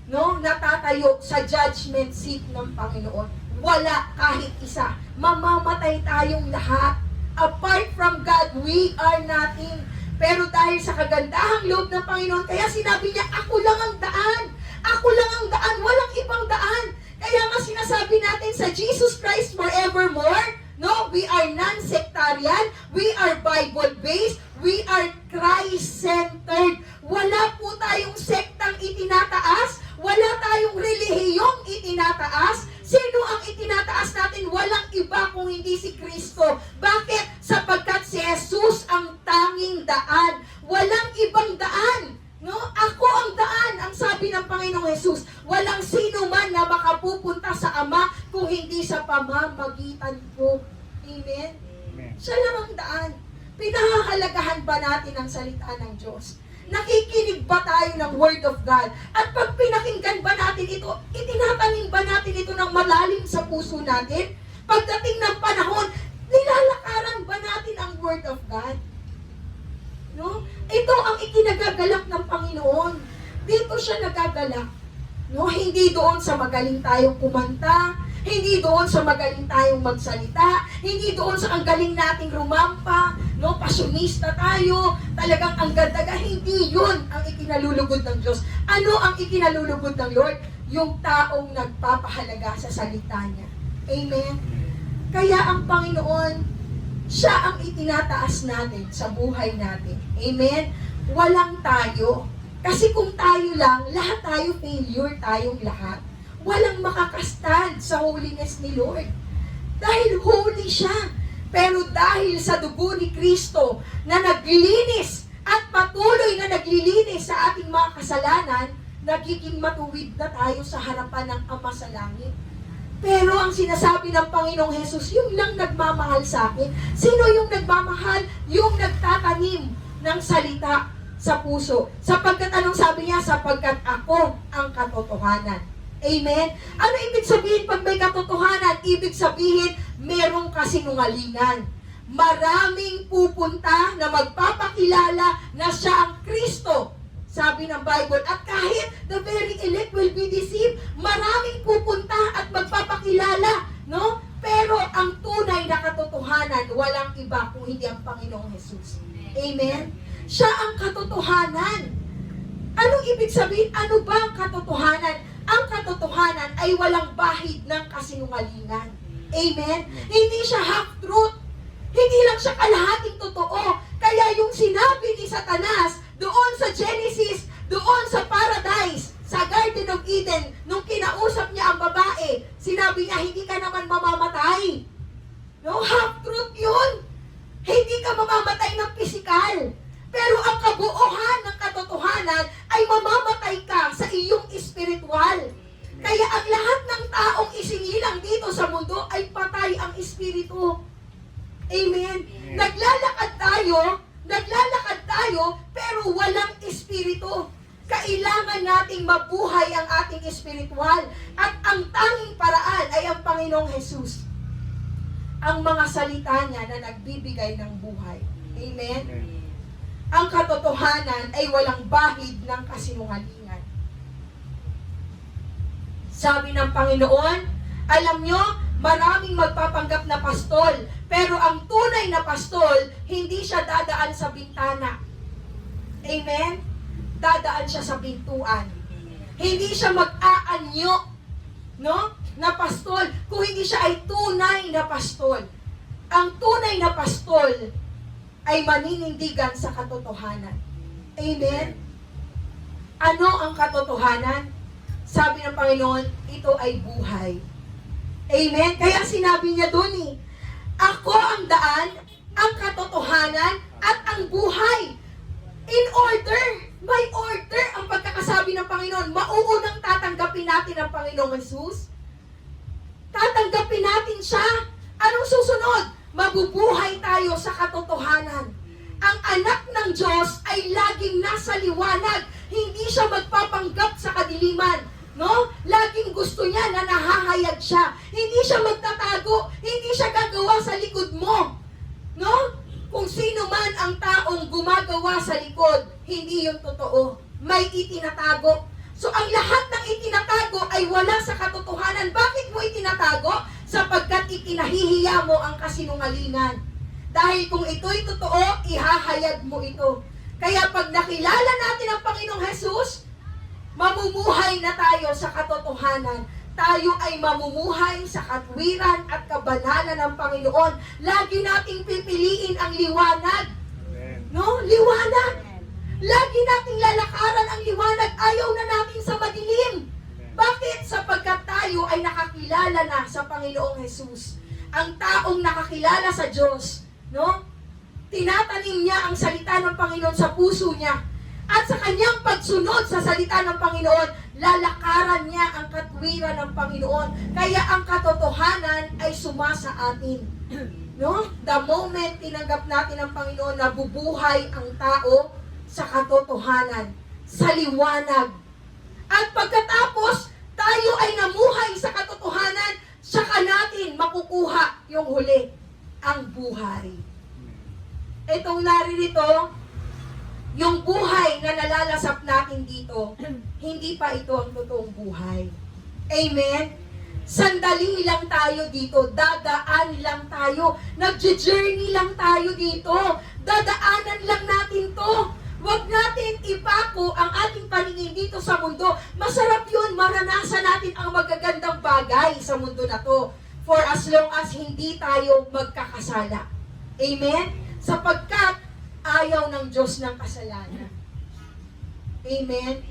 no, natatayo sa judgment seat ng Panginoon. Wala kahit isa. Mamamatay tayong lahat. Apart from God, we are nothing. Pero dahil sa kagandahang loob ng Panginoon, kaya sinabi niya, ako lang ang daan. Ako lang ang daan, walang ibang daan. Kaya nga sinasabi natin sa Jesus Christ forevermore, no, we are non-sectarian, we are Bible-based, we are Christ-centered. Wala po tayong sektang itinataas, wala tayong relihiyong itinataas. Sino ang itinataas natin? Walang iba kung hindi si Kristo. Bakit? Sapagkat si Jesus ang tanging daan. Walang ibang daan. No? Ako ang daan, ang sabi ng Panginoong Jesus. Walang sino man na makapupunta sa Ama kung hindi sa pamamagitan ko. Amen? Siya lang ang daan. Pinahahalagahan ba natin ang salita ng Diyos? Nakikinig ba tayo ng Word of God? At pag pinakinggan ba natin ito, itinatanim ba natin ito ng malalim sa puso natin? Pagdating ng panahon, nilalakaran ba natin ang Word of God? No? Ito ang ikinagagalak ng Panginoon. Dito siya nagagalak. No? Hindi doon sa magaling tayong kumanta, hindi doon sa magaling tayong magsalita, hindi doon sa ang galing nating rumampa, no, pasyonista tayo, talagang ang ganda, hindi yun ang ikinalulugod ng Diyos. Ano ang ikinalulugod ng Lord? Yung taong nagpapahalaga sa salita niya. Amen? Kaya ang Panginoon, siya ang itinataas natin sa buhay natin. Amen? Walang tayo. Kasi kung tayo lang, lahat tayo failure, tayong lahat. Walang makakastad sa holiness ni Lord. Dahil holy siya. Pero dahil sa dugo ni Kristo na naglilinis at patuloy na naglilinis sa ating mga kasalanan, nagiging matuwid na tayo sa harapan ng Ama sa langit. Pero ang sinasabi ng Panginoong Jesus, yung lang nagmamahal sa akin. Sino yung nagmamahal? Yung nagtatanim ng salita sa puso. Sapagkat anong sabi niya? Sapagkat ako ang katotohanan. Amen? Ano ibig sabihin pag may katotohanan? Ibig sabihin, merong kasinungalingan. Maraming pupunta na magpapakilala na siya ang Kristo. Sabi ng Bible. At kahit the very elect will be deceived, maraming pupunta at magpapakilala. No? Pero ang tunay na katotohanan, walang iba kung hindi ang Panginoong Jesus. Amen? Siya ang katotohanan. Anong ibig sabihin? Ano ba ang katotohanan? Ang katotohanan ay walang bahid ng kasinungalingan. Amen? Hindi siya half-truth. Hindi lang siya kalahating totoo. Kaya yung sinabi ni Satanas doon sa Genesis, doon sa Paradise, sa Garden of Eden, nung kinausap niya ang babae, sinabi niya, hindi ka naman mamamatay. No? Half-truth yun. Hindi ka mamamatay ng pisikal. Pero ang kabuuhan ng katotohanan ay mamamatay ka sa iyong espiritual. Kaya ang lahat ng taong isinilang dito sa mundo ay patay ang espiritu. Amen? Naglalakad tayo, pero walang espiritu. Kailangan nating mabuhay ang ating espiritual. At ang tanging paraan ay ang Panginoong Jesus. Ang mga salita niya na nagbibigay ng buhay. Amen? Ang katotohanan ay walang bahid ng kasinungalingan. Sabi ng Panginoon, alam nyo, maraming magpapanggap na pastol, pero ang tunay na pastol, hindi siya dadaan sa bintana. Amen? Dadaan siya sa pintuan. Hindi siya mag-aanyo, no? Na pastol, kung hindi siya ay tunay na pastol. Ang tunay na pastol ay maninindigan sa katotohanan. Amen? Ano ang katotohanan? Sabi ng Panginoon, ito ay buhay. Amen? Kaya sinabi niya doon ako ang daan, ang katotohanan, at ang buhay. In order, may order ang pagkakasabi ng Panginoon. Mauunang tatanggapin natin ang Panginoong Jesus. Tatanggapin natin siya. Anong susunod? Mabubuhay tayo sa katotohanan. Ang anak ng Diyos ay laging nasa liwanag. Hindi siya magpapanggap sa kadiliman. No? Laging gusto niya na nahahayag siya. Hindi siya magtatago. Hindi siya gagawa sa likod mo. No? Kung sino man ang taong gumagawa sa likod, hindi yun totoo. May itinatago. So ang lahat ng itinatago ay wala sa katotohanan. Bakit mo itinatago? Sapagkat ikinahihiya mo ang kasinungalingan. Dahil kung ito'y totoo, ihahayag mo ito. Kaya pag nakilala natin ang Panginoong Jesus, mamumuhay na tayo sa katotohanan. Tayo ay mamumuhay sa katwiran at kabanalan ng Panginoon. Lagi nating pipiliin ang liwanag. No? Liwanag. Lagi nating lalakaran ang liwanag. Ayaw na natin sa madilim. Bakit? Sapagkat tayo ay nakakilala na sa Panginoong Jesus. Ang taong nakakilala sa Diyos, no? Tinatanim niya ang salita ng Panginoon sa puso niya. At sa kanyang pagsunod sa salita ng Panginoon, lalakaran niya ang katwiran ng Panginoon. Kaya ang katotohanan ay sumasa atin. No? The moment tinanggap natin ang Panginoon, nabubuhay ang tao sa katotohanan, sa liwanag. At pagkatapos, tayo ay namuhay sa katotohanan, saka natin makukuha yung huli, ang buhay. Itong naririto, yung buhay na nalalasap natin dito, hindi pa ito ang totoong buhay. Amen? Sandali lang tayo dito, dadaan lang tayo, nag-journey lang tayo dito, dadaanan lang natin to. Huwag natin ipako ang ating paningin dito sa mundo. Masarap yun, maranasan natin ang magagandang bagay sa mundo na to. For as long as hindi tayo magkakasala. Amen? Sapagkat ayaw ng Diyos ng kasalanan. Amen?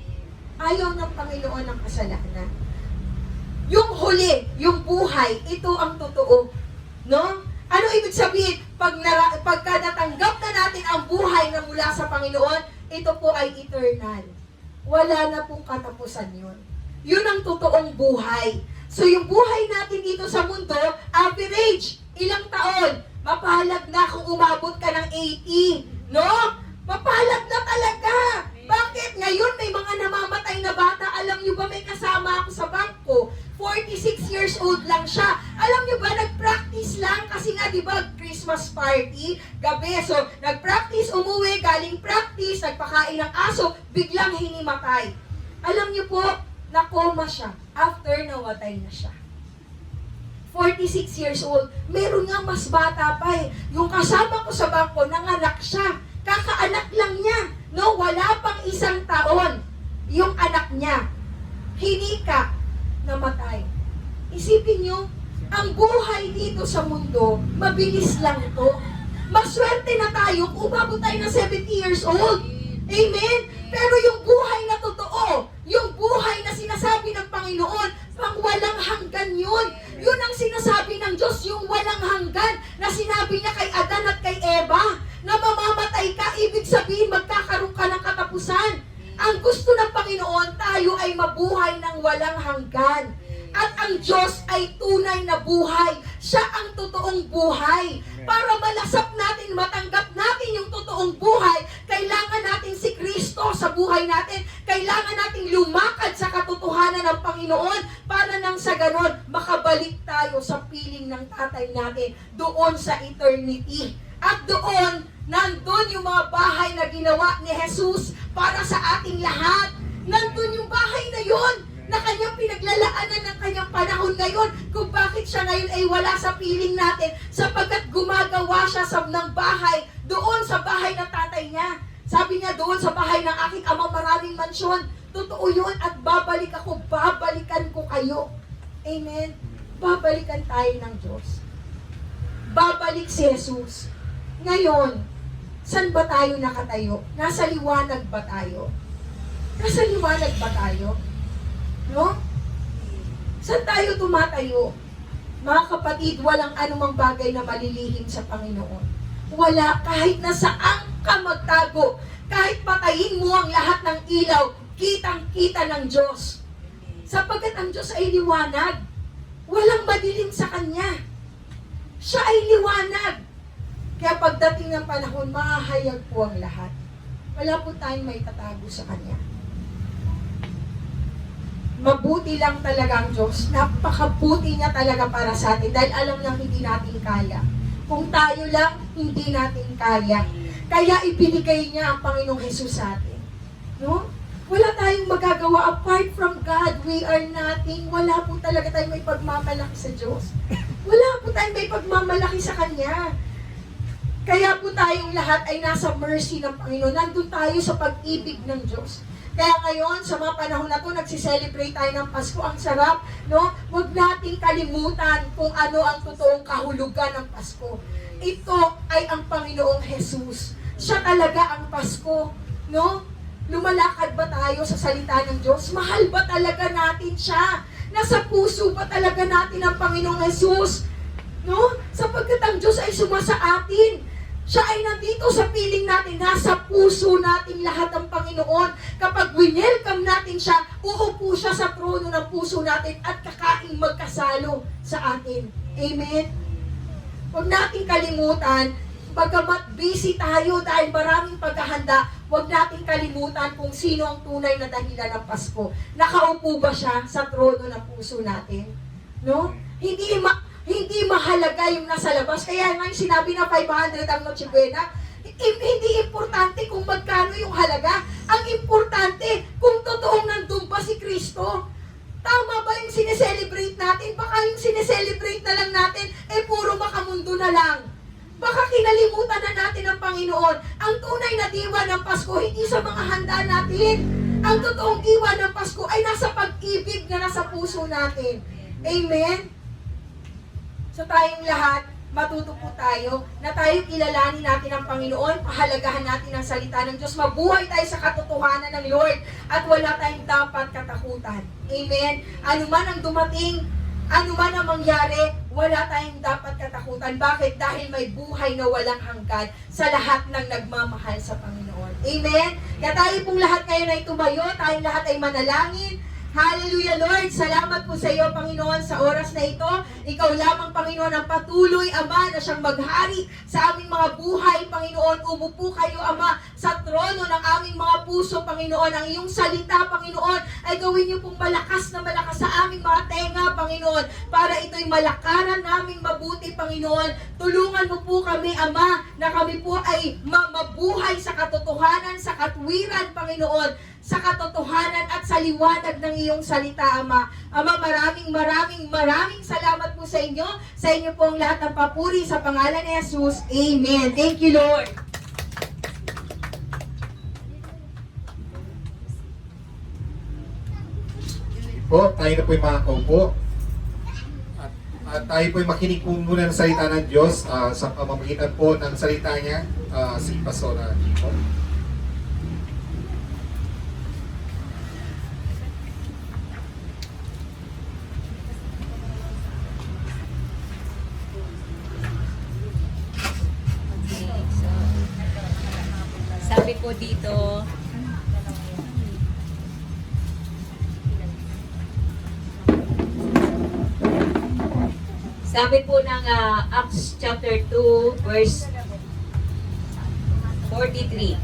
Ayaw ng Panginoon ng kasalanan. Yung huli, yung buhay, ito ang totoo. No? Ano ibig sabihin? Pagka natanggap na natin ang buhay na mula sa Panginoon, ito po ay eternal. Wala na pong katapusan yun. Yun ang totoong buhay. So yung buhay natin dito sa mundo, average, ilang taon? Mapahalag na kung umabot ka ng 80. No? Mapahalag na talaga. Bakit? Ngayon may mga namamatay na bata. Alam nyo ba, may kasama ako sa bangko. 46 years old lang siya. Alam nyo ba, nag-practice lang kasi nga, di ba, Christmas party, gabi. So, nag-practice, umuwi, galing practice, nagpakain ng aso, biglang hinimatay. Alam nyo po, nakoma siya after namatay na siya. 46 years old. Meron nga mas bata pa eh. Yung kasama ko sa bangko, nanganak siya. Kakaanak lang niya. No, wala pang 1 taon. Yung anak niya, hinika, namatay. Isipin nyo, ang buhay dito sa mundo, mabilis lang ito. Maswerte na tayo kung umabot tayo ng 70 years old. Amen? Pero yung buhay na totoo, yung buhay na sinasabi ng Panginoon, pang walang hanggan yun. Yun ang sinasabi ng Diyos, yung walang hanggan na sinabi niya kay Adan at kay Eva, na mamamatay ka, ibig sabihin magkakaroon ka ng katapusan. Ang gusto ng Panginoon, tayo ay mabuhay ng walang hanggan. At ang Diyos ay tunay na buhay. Siya ang totoong buhay. Para malasap natin, matanggap natin yung totoong buhay, kailangan natin si Kristo sa buhay natin. Kailangan natin lumakad sa katotohanan ng Panginoon para nang sa ganon, makabalik tayo sa piling ng tatay natin doon sa eternity. At doon, nandun yung mga bahay na ginawa ni Jesus para sa ating lahat. Nandun yung bahay na yun na kanyang pinaglalaanan ng kanyang panahon ngayon kung bakit siya ngayon ay wala sa piling natin sapagkat gumagawa siya ng bahay doon sa bahay ng tatay niya. Sabi niya, doon sa bahay ng aking amang maraming mansyon. Totoo yun at babalik ako, babalikan ko kayo. Amen? Babalikan tayo ng Diyos. Babalik si Jesus. Ngayon, saan ba tayo nakatayo? Nasa liwanag ba tayo? Nasa liwanag ba tayo? No? Saan tayo tumatayo? Mga kapatid, walang anumang bagay na malilihim sa Panginoon. Wala, kahit na saan ka magtago, kahit patayin mo ang lahat ng ilaw, kitang-kita ng Diyos. Sapagkat ang Diyos ay liwanag. Walang madilim sa Kanya. Siya ay liwanag. Kaya pagdating ng panahon, mahahayag po ang lahat. Wala po tayong may tatago sa Kanya. Mabuti lang talaga ang Diyos. Napakabuti niya talaga para sa atin dahil alam nang hindi natin kaya. Kung tayo lang, hindi natin kaya. Kaya ibinigay niya ang Panginoong Jesus sa atin. No? Wala tayong magagawa apart from God. We are nothing. Wala po talaga tayong may pagmamalaki sa Diyos. Wala po tayong may pagmamalaki sa Kanya. Kaya po tayong lahat ay nasa mercy ng Panginoon. Nandun tayo sa pag-ibig ng Diyos. Kaya ngayon, sa mga panahon na to, nagsiselebrate tayo ng Pasko. Ang sarap, no? Huwag nating kalimutan kung ano ang totoong kahulugan ng Pasko. Ito ay ang Panginoong Jesus. Siya talaga ang Pasko, no? Lumalakad ba tayo sa salita ng Diyos? Mahal ba talaga natin siya? Nasa puso ba talaga natin ang Panginoong Jesus? No? Sapagkat ang Diyos ay sumasa atin. Siya ay nandito sa piling natin, nasa puso natin lahat ng Panginoon. Kapag winelcome natin siya, uupo siya sa trono ng puso natin at kakaing magkasalo sa atin. Amen? Huwag nating kalimutan, bagamat busy tayo dahil maraming paghahanda, huwag nating kalimutan kung sino ang tunay na dahilan ng Pasko. Nakaupo ba siya sa trono ng puso natin? No? Hindi mahalaga yung nasa labas. Kaya nga yung sinabi na 500 ang Noche Buena, hindi importante kung magkano yung halaga. Ang importante kung totoong nandun pa si Kristo. Tama ba yung sineselebrate natin? Baka yung sineselebrate na lang natin, puro makamundo na lang. Baka kinalimutan na natin ang Panginoon. Ang tunay na diwa ng Pasko, hindi sa mga handa natin. Ang totoong diwa ng Pasko ay nasa pag-ibig na nasa puso natin. Amen? So tayong lahat, matuto po tayo na tayo kilalanin natin ang Panginoon, pahalagahan natin ang salita ng Diyos, mabuhay tayo sa katotohanan ng Lord at wala tayong dapat katakutan. Amen? Ano man ang dumating, ano man ang mangyari, wala tayong dapat katakutan. Bakit? Dahil may buhay na walang hanggan sa lahat ng nagmamahal sa Panginoon. Amen? Kaya tayo pong lahat ngayon ay tumayo, tayong lahat ay manalangin. Hallelujah, Lord. Salamat po sa iyo, Panginoon, sa oras na ito. Ikaw lamang, Panginoon, ang patuloy, Ama, na siyang maghari sa aming mga buhay, Panginoon. Umupo kayo, Ama, sa trono ng aming mga puso, Panginoon. Ang iyong salita, Panginoon, ay gawin niyo pong malakas na malakas sa aming mga tenga, Panginoon, para ito'y malakaran naming mabuti, Panginoon. Tulungan mo po kami, Ama, na kami po ay mabuhay sa katotohanan, sa katwiran, Panginoon, sa katotohanan at sa liwanag ng iyong salita, Ama. Ama, maraming salamat po sa inyo. Sa inyo pong lahat ng papuri sa pangalan ni Jesus. Amen. Thank you, Lord. Po, tayo na po'y makakaupo. At tayo po'y makinig po muna ng salita ng Diyos sa pamamagitan po ng salita niya, si Pastora Chico. Sabi po dito, ng Acts chapter 2 verse 43.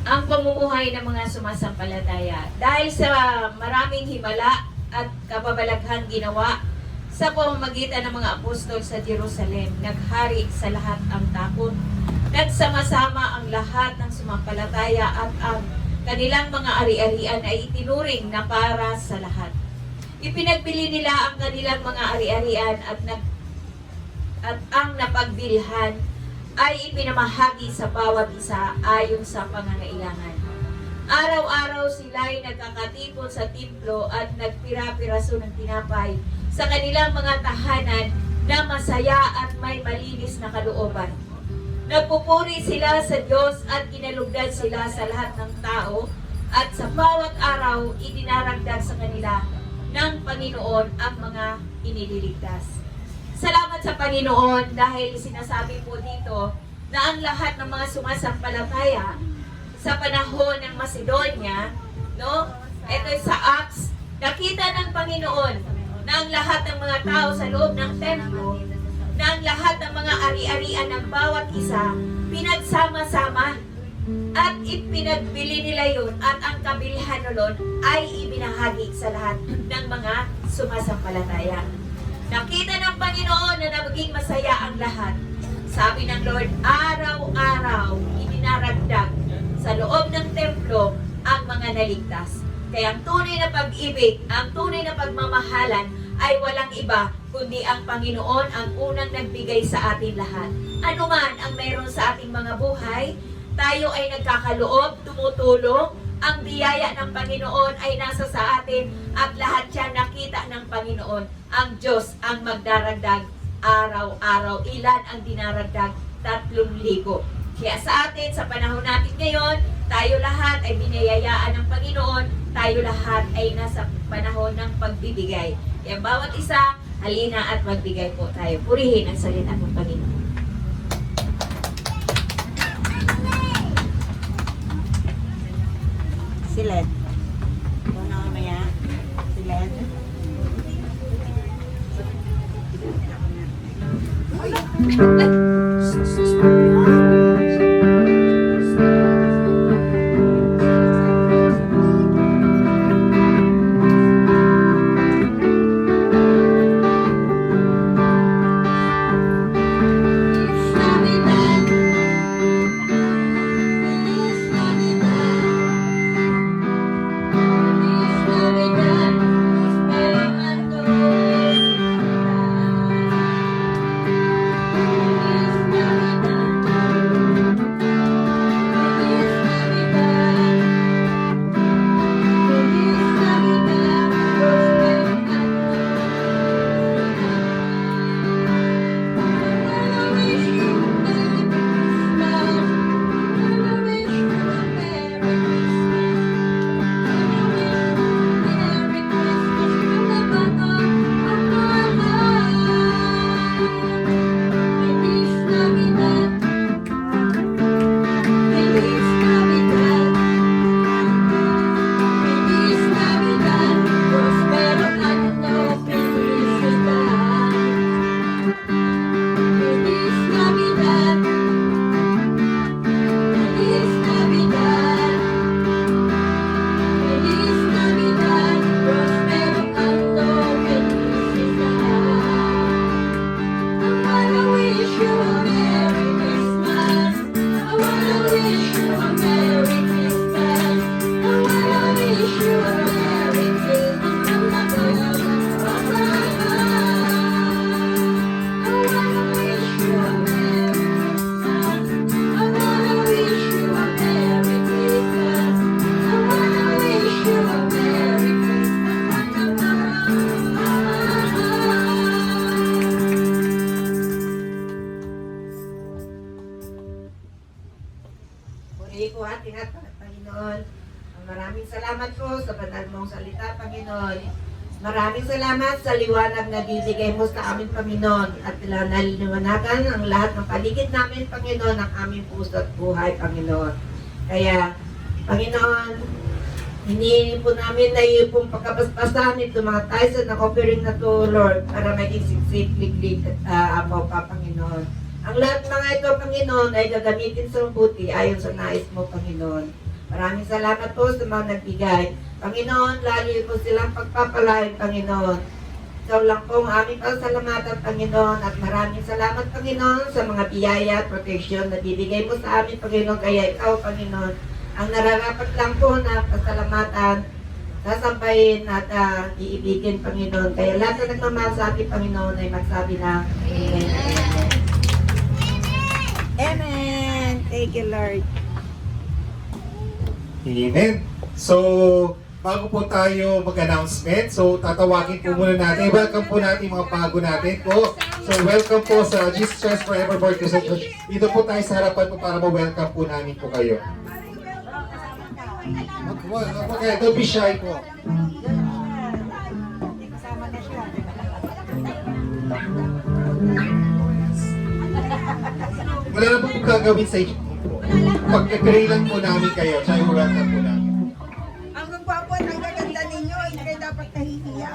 Ang pamumuhay ng mga sumasampalataya. Dahil sa maraming himala at kababalaghang ginawa sa pamamagitan ng mga apostol sa Jerusalem, naghari sa lahat ang takot. Nagsama-sama ang lahat ng sumampalataya at ang kanilang mga ari-arian ay itinuring na para sa lahat. Ipinagbili nila ang kanilang mga ari-arian at ang napagbilhan ay ipinamahagi sa bawat isa ayon sa pangangailangan. Araw-araw sila'y nagkakatipon sa templo at nagpira-piraso ng tinapay sa kanilang mga tahanan na masaya at may malinis na kalooban. Nagpupuri sila sa Diyos at kinalugdan sila sa lahat ng tao at sa bawat araw idinaragdag sa kanila ng Panginoon ang mga inililigtas. Salamat sa Panginoon dahil sinasabi po dito na ang lahat ng mga sumasampalataya sa panahon ng Macedonia, no? Ito sa Acts, nakita ng Panginoon na ang lahat ng mga tao sa loob ng templo, na ang lahat ng mga ari-arian ng bawat isa, pinagsama-sama at ipinagbili nila yun at ang kabilihan nun ay ibinahagi sa lahat ng mga sumasampalataya. Nakita ng Panginoon na naging masaya ang lahat. Sabi ng Lord, araw-araw idinaragdag sa loob ng templo ang mga naligtas. Kaya ang tunay na pag-ibig, ang tunay na pagmamahalan ay walang iba kundi ang Panginoon ang unang nagbigay sa atin lahat. Ano man ang meron sa ating mga buhay, tayo ay nagkakaloob, tumutulong, ang biyaya ng Panginoon ay nasa sa atin at lahat yan nakita ng Panginoon. Ang Diyos ang magdaragdag araw-araw. Ilan ang dinaragdag? 3,000. Kaya sa atin, sa panahon natin ngayon, tayo lahat ay biniyayaan ng Panginoon, tayo lahat ay nasa panahon ng pagbibigay. Kaya bawat isa, halina at magbigay po tayo. Purihin ang salita ng Panginoon. Silen. Ano mamaya? Silen. Purihin po ating at Panginoon. Maraming salamat po sa banal mong salita, Panginoon. Maraming salamat sa liwanag na bibigay mo sa amin, Panginoon. At naliliwanagan ang lahat ng paligid namin, Panginoon, ang aming puso at buhay, Panginoon. Kaya, Panginoon, hinihingi po namin na iyo pong pagkabasbasan ito mga tithes na offering na to, Lord, para maging siksik-liglig at apaw pa, Panginoon. Ang lahat mga ito, Panginoon, ay gagamitin sa mabuti ayon sa nais mo, Panginoon. Maraming salamat po sa mga nagbigay. Panginoon, lalo po silang pagpapalain, Panginoon. Ikaw lang po ang aming pasalamatan, Panginoon, at maraming salamat, Panginoon, sa mga biyaya at protection na bibigay mo sa amin, Panginoon. Kaya ikaw, Panginoon, ang nararapat lang po na pasalamatan, sasampayin at iibigin, Panginoon. Kaya lahat na nagmamahal sa ating, Panginoon, ay magsabi na, Amen. Amen. Thank you, Lord. Amen. So, bago po tayo mag-announcement, so tatawagin po muna natin. Welcome po natin mga bago natin po. So, welcome po sa Jesus Christ Forevermore Christian Church. Dito po tayo sa harapan po para ma-welcome po namin po kayo. Okay, don't be shy po. Wala na po gagawin sa inyo po. Pag-pray lang po namin kayo, tsaka welcome po namin. Ang gagwapo at ang gaganda ninyo, hindi kayo dapat nahihiya.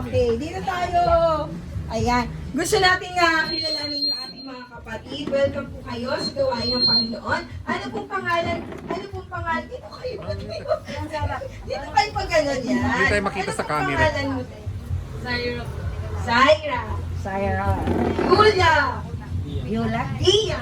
Okay, dito tayo. Ayan. Gusto natin kilalanin yung ating mga kapatid. Welcome po kayo sa gawain ng Panginoon. Ano pong pangalan? Ano pong pangalan? Dito kayo. Dito kayo pag gano'n yan. Hindi tayo makita sa camera. Ano pong pangalan mo? Zaira. Zaira. Sayra. Julia. Yula. Dia.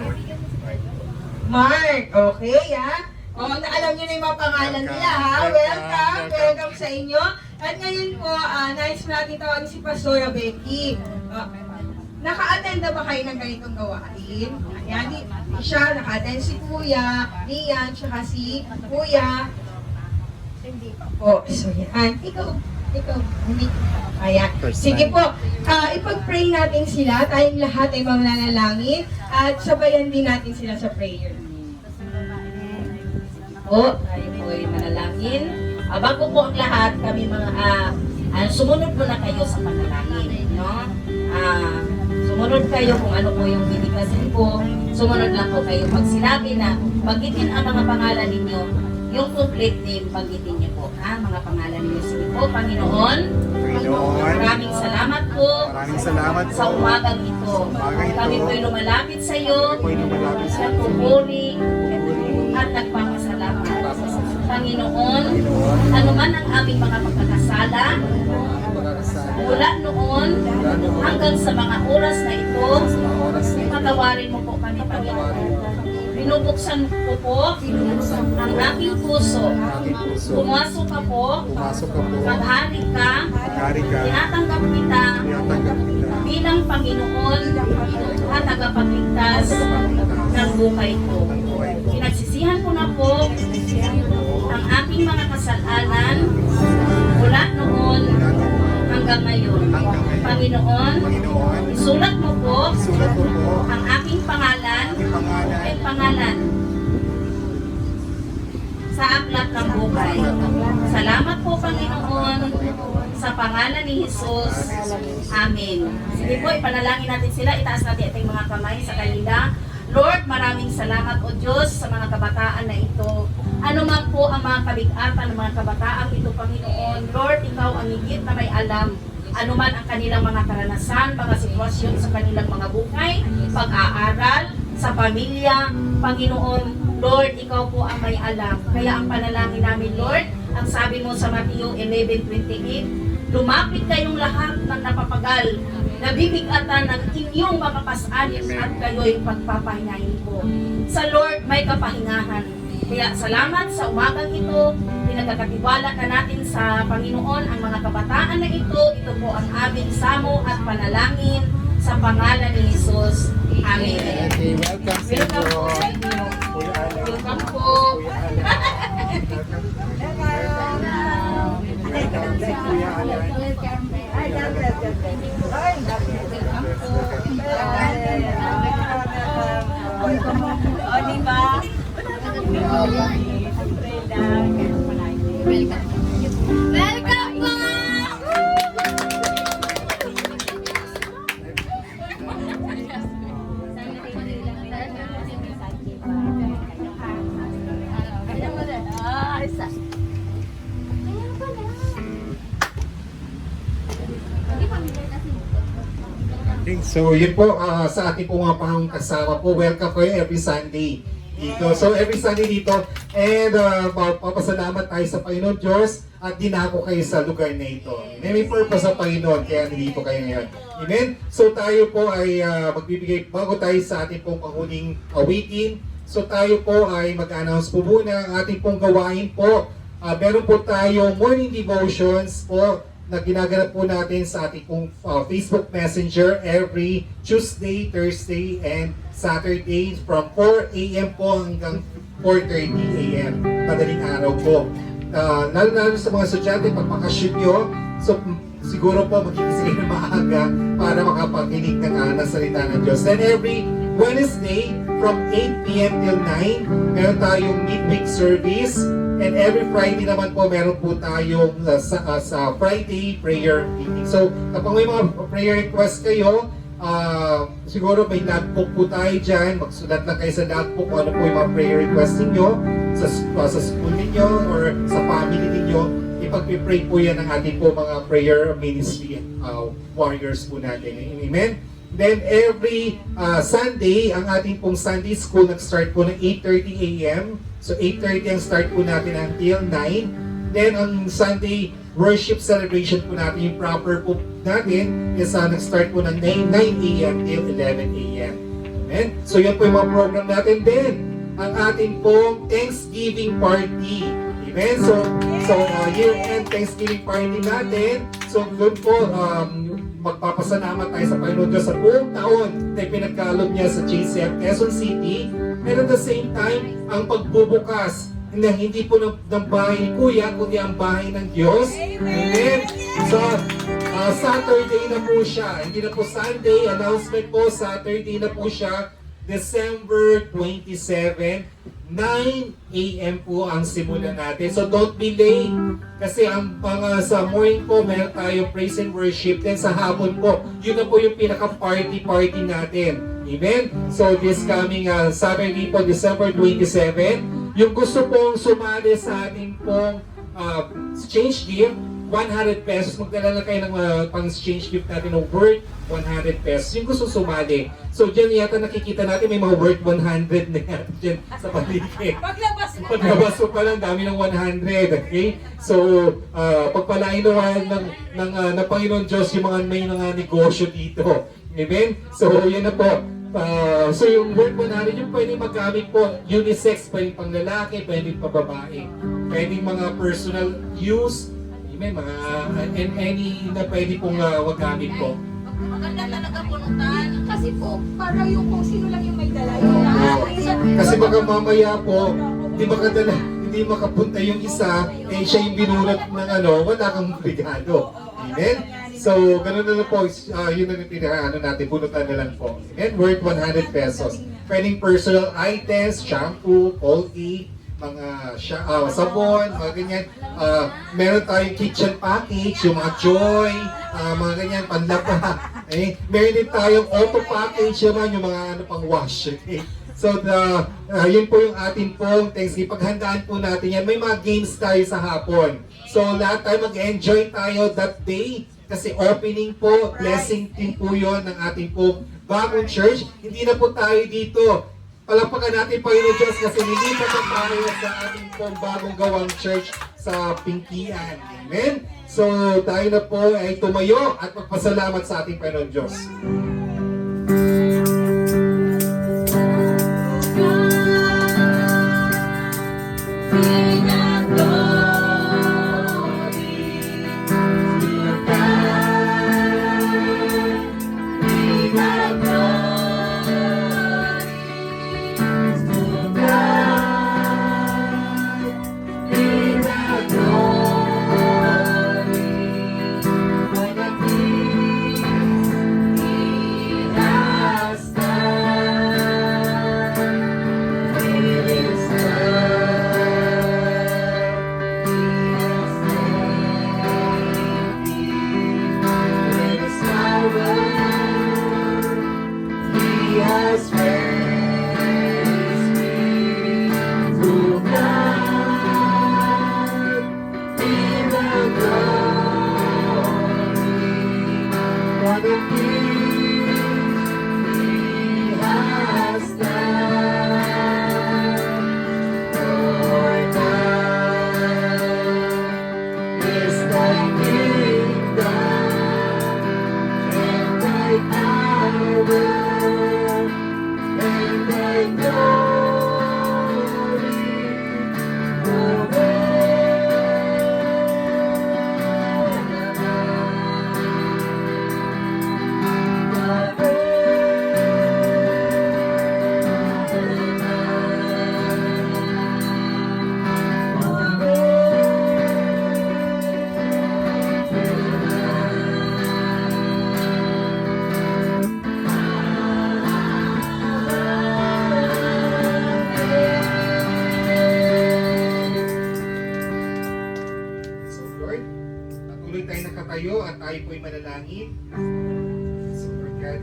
Mark. Okay, ha? Oh, alam niyo na yung mga pangalan Welcome. nila, ha? Welcome. Welcome sa inyo. At ngayon po, nais natin tawagin si Pastora Becky. Naka-attend na ba kayo ng ganitong gawain? Ayan, siya, naka-attend si Kuya, Rian, tsaka si Kuya. Hindi pa po. So yan, ikaw, hindi. Ayan. First Sige time. po, ipag-pray natin sila, tayong lahat ay mananalangin, at sabayan din natin sila sa prayer. Po, tayo po ay manalangin. Bago po ang lahat, kami mga, sumunod mo na kayo sa panalangin, no? Sumunod kayo kung ano po yung binigkasin ko. Sumunod lang po kayo. Pag sinabi na, banggitin ang mga pangalan ninyo, yung complete name, banggitin niyo po, mga pangalan ninyo. Sige po, Panginoon, maraming salamat po Maraming salamat sa po. umagang ito. umagang ito. Kami po'y lumalapit sa iyo, Kami po'y lumalapit sa sa iyo. pupuri at nagpapasalamat. Panginoon, anuman ang aming mga pagkakasala, mula noon hanggang sa mga oras na ito, patawarin mo po kami, Panginoon. Binubuksan ko po ang aking puso. Pumasok ka po, Pumasok ka po. maghari ka, Magkari ka. tinatanggap kita Tinatanggap kita. bilang Panginoon at tagapagligtas ng buhay ko. Pinagsisihan ko na po ang aking mga kasalanan mula noon hanggang ngayon. Panginoon, Panginoon, isulat mo po sulat ko po ang aking pangalan ang pangalan sa aklat ng buhay. Salamat po, Panginoon, sa pangalan ni Jesus. Amen. Sige po, ipanalangin natin sila. Itaas natin ating mga kamay sa kanila. Lord, maraming salamat o Diyos sa mga kabataan na ito. Ano man po ang mga kabigatan ng mga kabataan ito, Panginoon. Lord, Ikaw ang higit na may alam. Ano man ang kanilang mga karanasan, mga sitwasyon sa kanilang mga buhay, pag-aaral, sa pamilya, Panginoon, Lord, Ikaw po ang may alam. Kaya ang panalangin namin, Lord, ang sabi mo sa Mateo 11:28, lumapit kayong lahat ng napapagal, nabibigatan ng inyong mga pasanin at kayo'y pagpapahingahin ko. Sa Lord, may kapahingahan. Kaya salamat sa umagang ito, pinagkakatiwala na natin sa Panginoon ang mga kabataan na ito. Ito po ang aming samo at panalangin sa pangalan ni Jesus. Amen. Okay, welcome sa Welcome po inyo. sa inyo. Kuya Alan. Welcome po. Kuya Alan. Welcome kay Kuya Alan. Welcome po! Okay, so yun po sa ating po mga pang kasama po. Welcome kayo every Sunday dito. So every Sunday dito. And papasalamat tayo sa Panginoon Diyos at dinako kayo sa lugar na ito. May purpose sa Panginoon kaya nandito kayo ngayon. Amen? So tayo po ay magbibigay bago tayo sa ating pong panghuling awitin. So tayo po ay mag-announce po muna ang ating pong gawain po. Meron po tayo morning devotions po na ginaganap po natin sa ating pong Facebook Messenger every Tuesday, Thursday, and Saturday from 4 a.m. po hanggang 4:30 a.m. Madaling araw po. Lalo sa mga estudyante, pag makashoot nyo, so siguro po magigising na maaga para makapakinig ng salita ng Diyos. Then every Wednesday from 8 p.m. till 9, meron tayong midweek service. And every Friday naman po, meron po tayong sa Friday prayer meeting. So, kapag may mga prayer request kayo, siguro may logbook po tayo dyan. Magsulat lang kayo sa logbook kung ano po yung mga prayer request ninyo sa school ninyo or sa family ninyo. Ipag-pray po yan ng ating po mga prayer ministry warriors po natin. Amen? Then every Sunday, ang ating pong Sunday school nag-start po ng 8:30 a.m. So 8:30 ang start po natin until 9. Then on Sunday worship celebration po natin, yung proper po natin is nag-start po ng 9 a.m. till 11 a.m. Amen? So yun po yung mga program natin. Then ang ating pong Thanksgiving party. Amen? So year-end Thanksgiving party natin. So doon po, magpapasalamat tayo sa Panginoon Diyos sa buong taon na pinagkaloob niya sa JCF Quezon City. And at the same time, ang pagbubukas na hindi po ng bahay ni Kuya, kundi ang bahay ng Diyos. Amen. So, Saturday na po siya. Hindi na po Sunday. Announcement po, Saturday na po siya. December 27, 9 a.m. po ang simula natin. So don't be late. Kasi ang sa morning po, meron tayo praise and worship. Then sa hapon po, yun na po yung pinaka-party natin. Amen? So this coming Saturday po, December 27, yung gusto pong sumali sa ating pong exchange gift, 100 pesos. Magdala na kayo ng pang-exchange gift natin ng worth 100 pesos. Yung gusto sumali. So dyan yata nakikita natin may mga worth 100 na yata dyan sa paligid. Paglabas mo pa lang, dami ng 100. Okay? So, pagpalain naman ng Panginoon Diyos yung mga may mga negosyo dito. Amen? So, yun na po. So yung worth 100, yung pwedeng magamit po, unisex, pwedeng pang lalaki, pwedeng pang babae. Pwedeng mga personal use, may mga and any na pwede pong magamit po. Maganda talaga punutan. Kasi po, para yung kung sino lang yung may dala. Kasi baka mamaya po, hindi makapunta yung isa, eh siya yung binunot ng wala kang regalo. Amen? So, ganun na lang po, yun na yung pinaka natin, bunutan na lang po. Amen? Worth 100 pesos. Pwedeng personal items, shampoo, Colgate, mga sabon, mga ganyan. Meron tayong kitchen package, yung mga Joy, mga ganyan, panlaba. Meron din tayong auto package naman, yung mga pang wash. Okay? So, yun po yung ating pong Thanksgiving. Paghandaan po natin yan. May mga games tayo sa hapon. So, lahat tayo mag-enjoy tayo that day. Kasi opening po, blessing din po yun ng ating pong bagong church. Hindi na po tayo dito. Palapakan natin Panginoon Diyos kasi nilipat na tayo sa ating pong bagong gawang church sa Pingkian. Amen? So, tayo na po ay tumayo at magpasalamat sa ating Panginoon Diyos.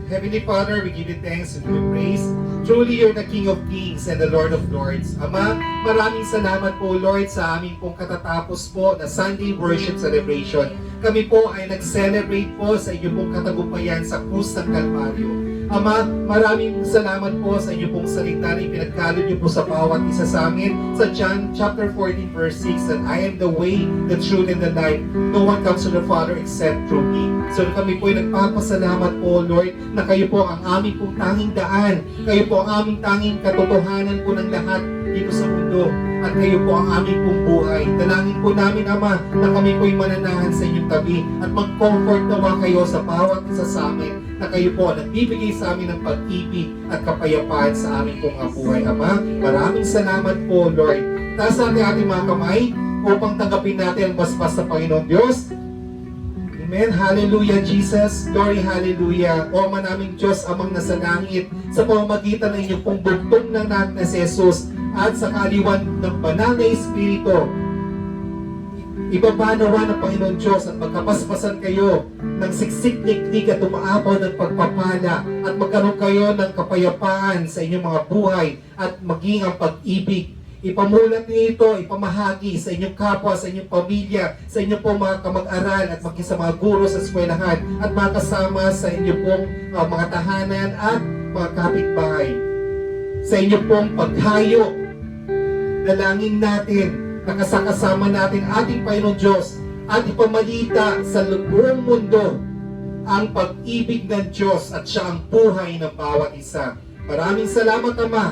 Heavenly Father, we give you thanks and we praise. Truly, you're the King of Kings and the Lord of Lords. Ama, maraming salamat po, Lord, sa aming pong katatapos po na Sunday Worship Celebration. Kami po ay nag-celebrate po sa inyong pong katagumpayan sa krus ng Kalbaryo. Ama, maraming salamat po sa inyo pong salita na ipinagkalod niyo po sa bawat isa sa amin. Sa John chapter 14 verse 6, that I am the way, the truth, and the life. No one comes to the Father except through me. So kami po ay nagpapasalamat po, Lord, na kayo po ang aming pong tanging daan. Kayo po ang aming tanging katotohanan po ng lahat dito sa mundo. At kayo po ang aming pong buhay. Dalangin po namin, Ama, na kami po'y mananahan sa inyong tabi at mag-comfort nawa kayo sa bawat isa sa amin, na kayo po ang nagbibigay sa amin ng pag-ibig at kapayapaan sa aming pong buhay. Ama, maraming salamat po, Lord. Taas natin ating mga kamay upang tanggapin natin ang basbas sa Panginoon Diyos. Amen. Hallelujah, Jesus. Glory, hallelujah. O Ama naming Diyos, amang nasa langit, sa pamamagitan ng inyong pong bugtong na anak na si Jesus at sa kaliwan ng banal na Espiritu, ibaba nawa ng Panginoon Diyos at magkapaspasan kayo ng siksik-liklik at umaapaw ng pagpapala at magkaroon kayo ng kapayapaan sa inyong mga buhay at maging ang pag-ibig. Ipamulat niyo ito, ipamahagi sa inyong kapwa, sa inyong pamilya, sa inyong pong mga kamag-aral at maging sa mga guro sa eskwelahan at mga kasama sa inyong pong mga tahanan at mga kapitbahay. Sa inyong pong paghayo, dalangin natin, nakasakasama natin ating Panginoon Diyos at ipamalita sa buong mundo ang pag-ibig ng Diyos at siya ang buhay ng bawat isa. Maraming salamat, Ama.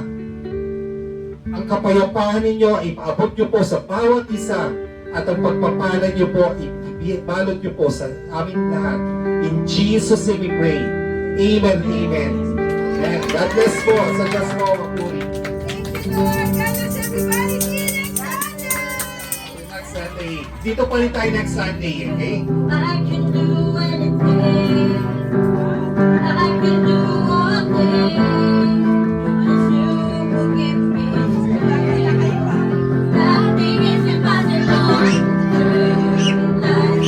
Ang kapayapaan ninyo ay ipaabot nyo po sa bawat isa at ang pagpapala nyo po, ibalot nyo po sa aming lahat. In Jesus' name we pray. Amen, amen. And God bless po sa Diyos mo, Makuri. Lord, God bless everybody. See you next Sunday. Next Sunday. Dito pa rin tayo next Sunday, okay? I can do anything. I can do all things. Cause you will give me strength. Nothing is impossible. Nothing is impossible.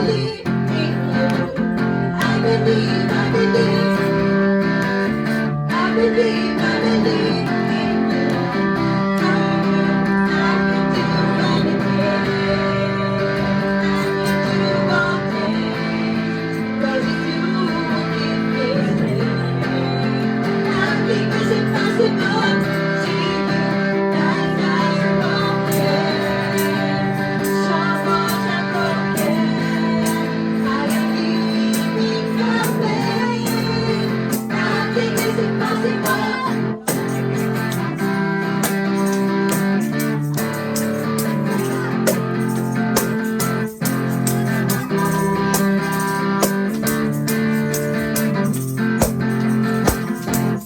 believe in you. I believe, I believe. I believe, I believe in you. I can do anything. I can do all things. 'Cause if you give me strength, nothing is impossible. See you, that's broken. So much I'm broken. I am living my faith. Nothing is impossible.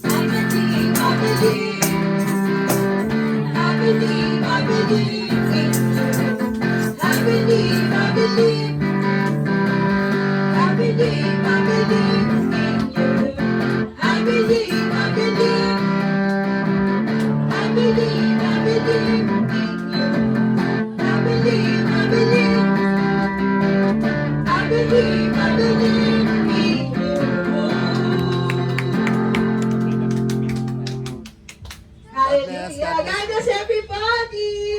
I believe, I believe. I believe, I believe in you. I believe, I believe. I believe, I believe in you. I believe, I believe. I believe, I believe in you. I believe, I believe. I believe, I believe in you. Hallelujah. God bless everybody.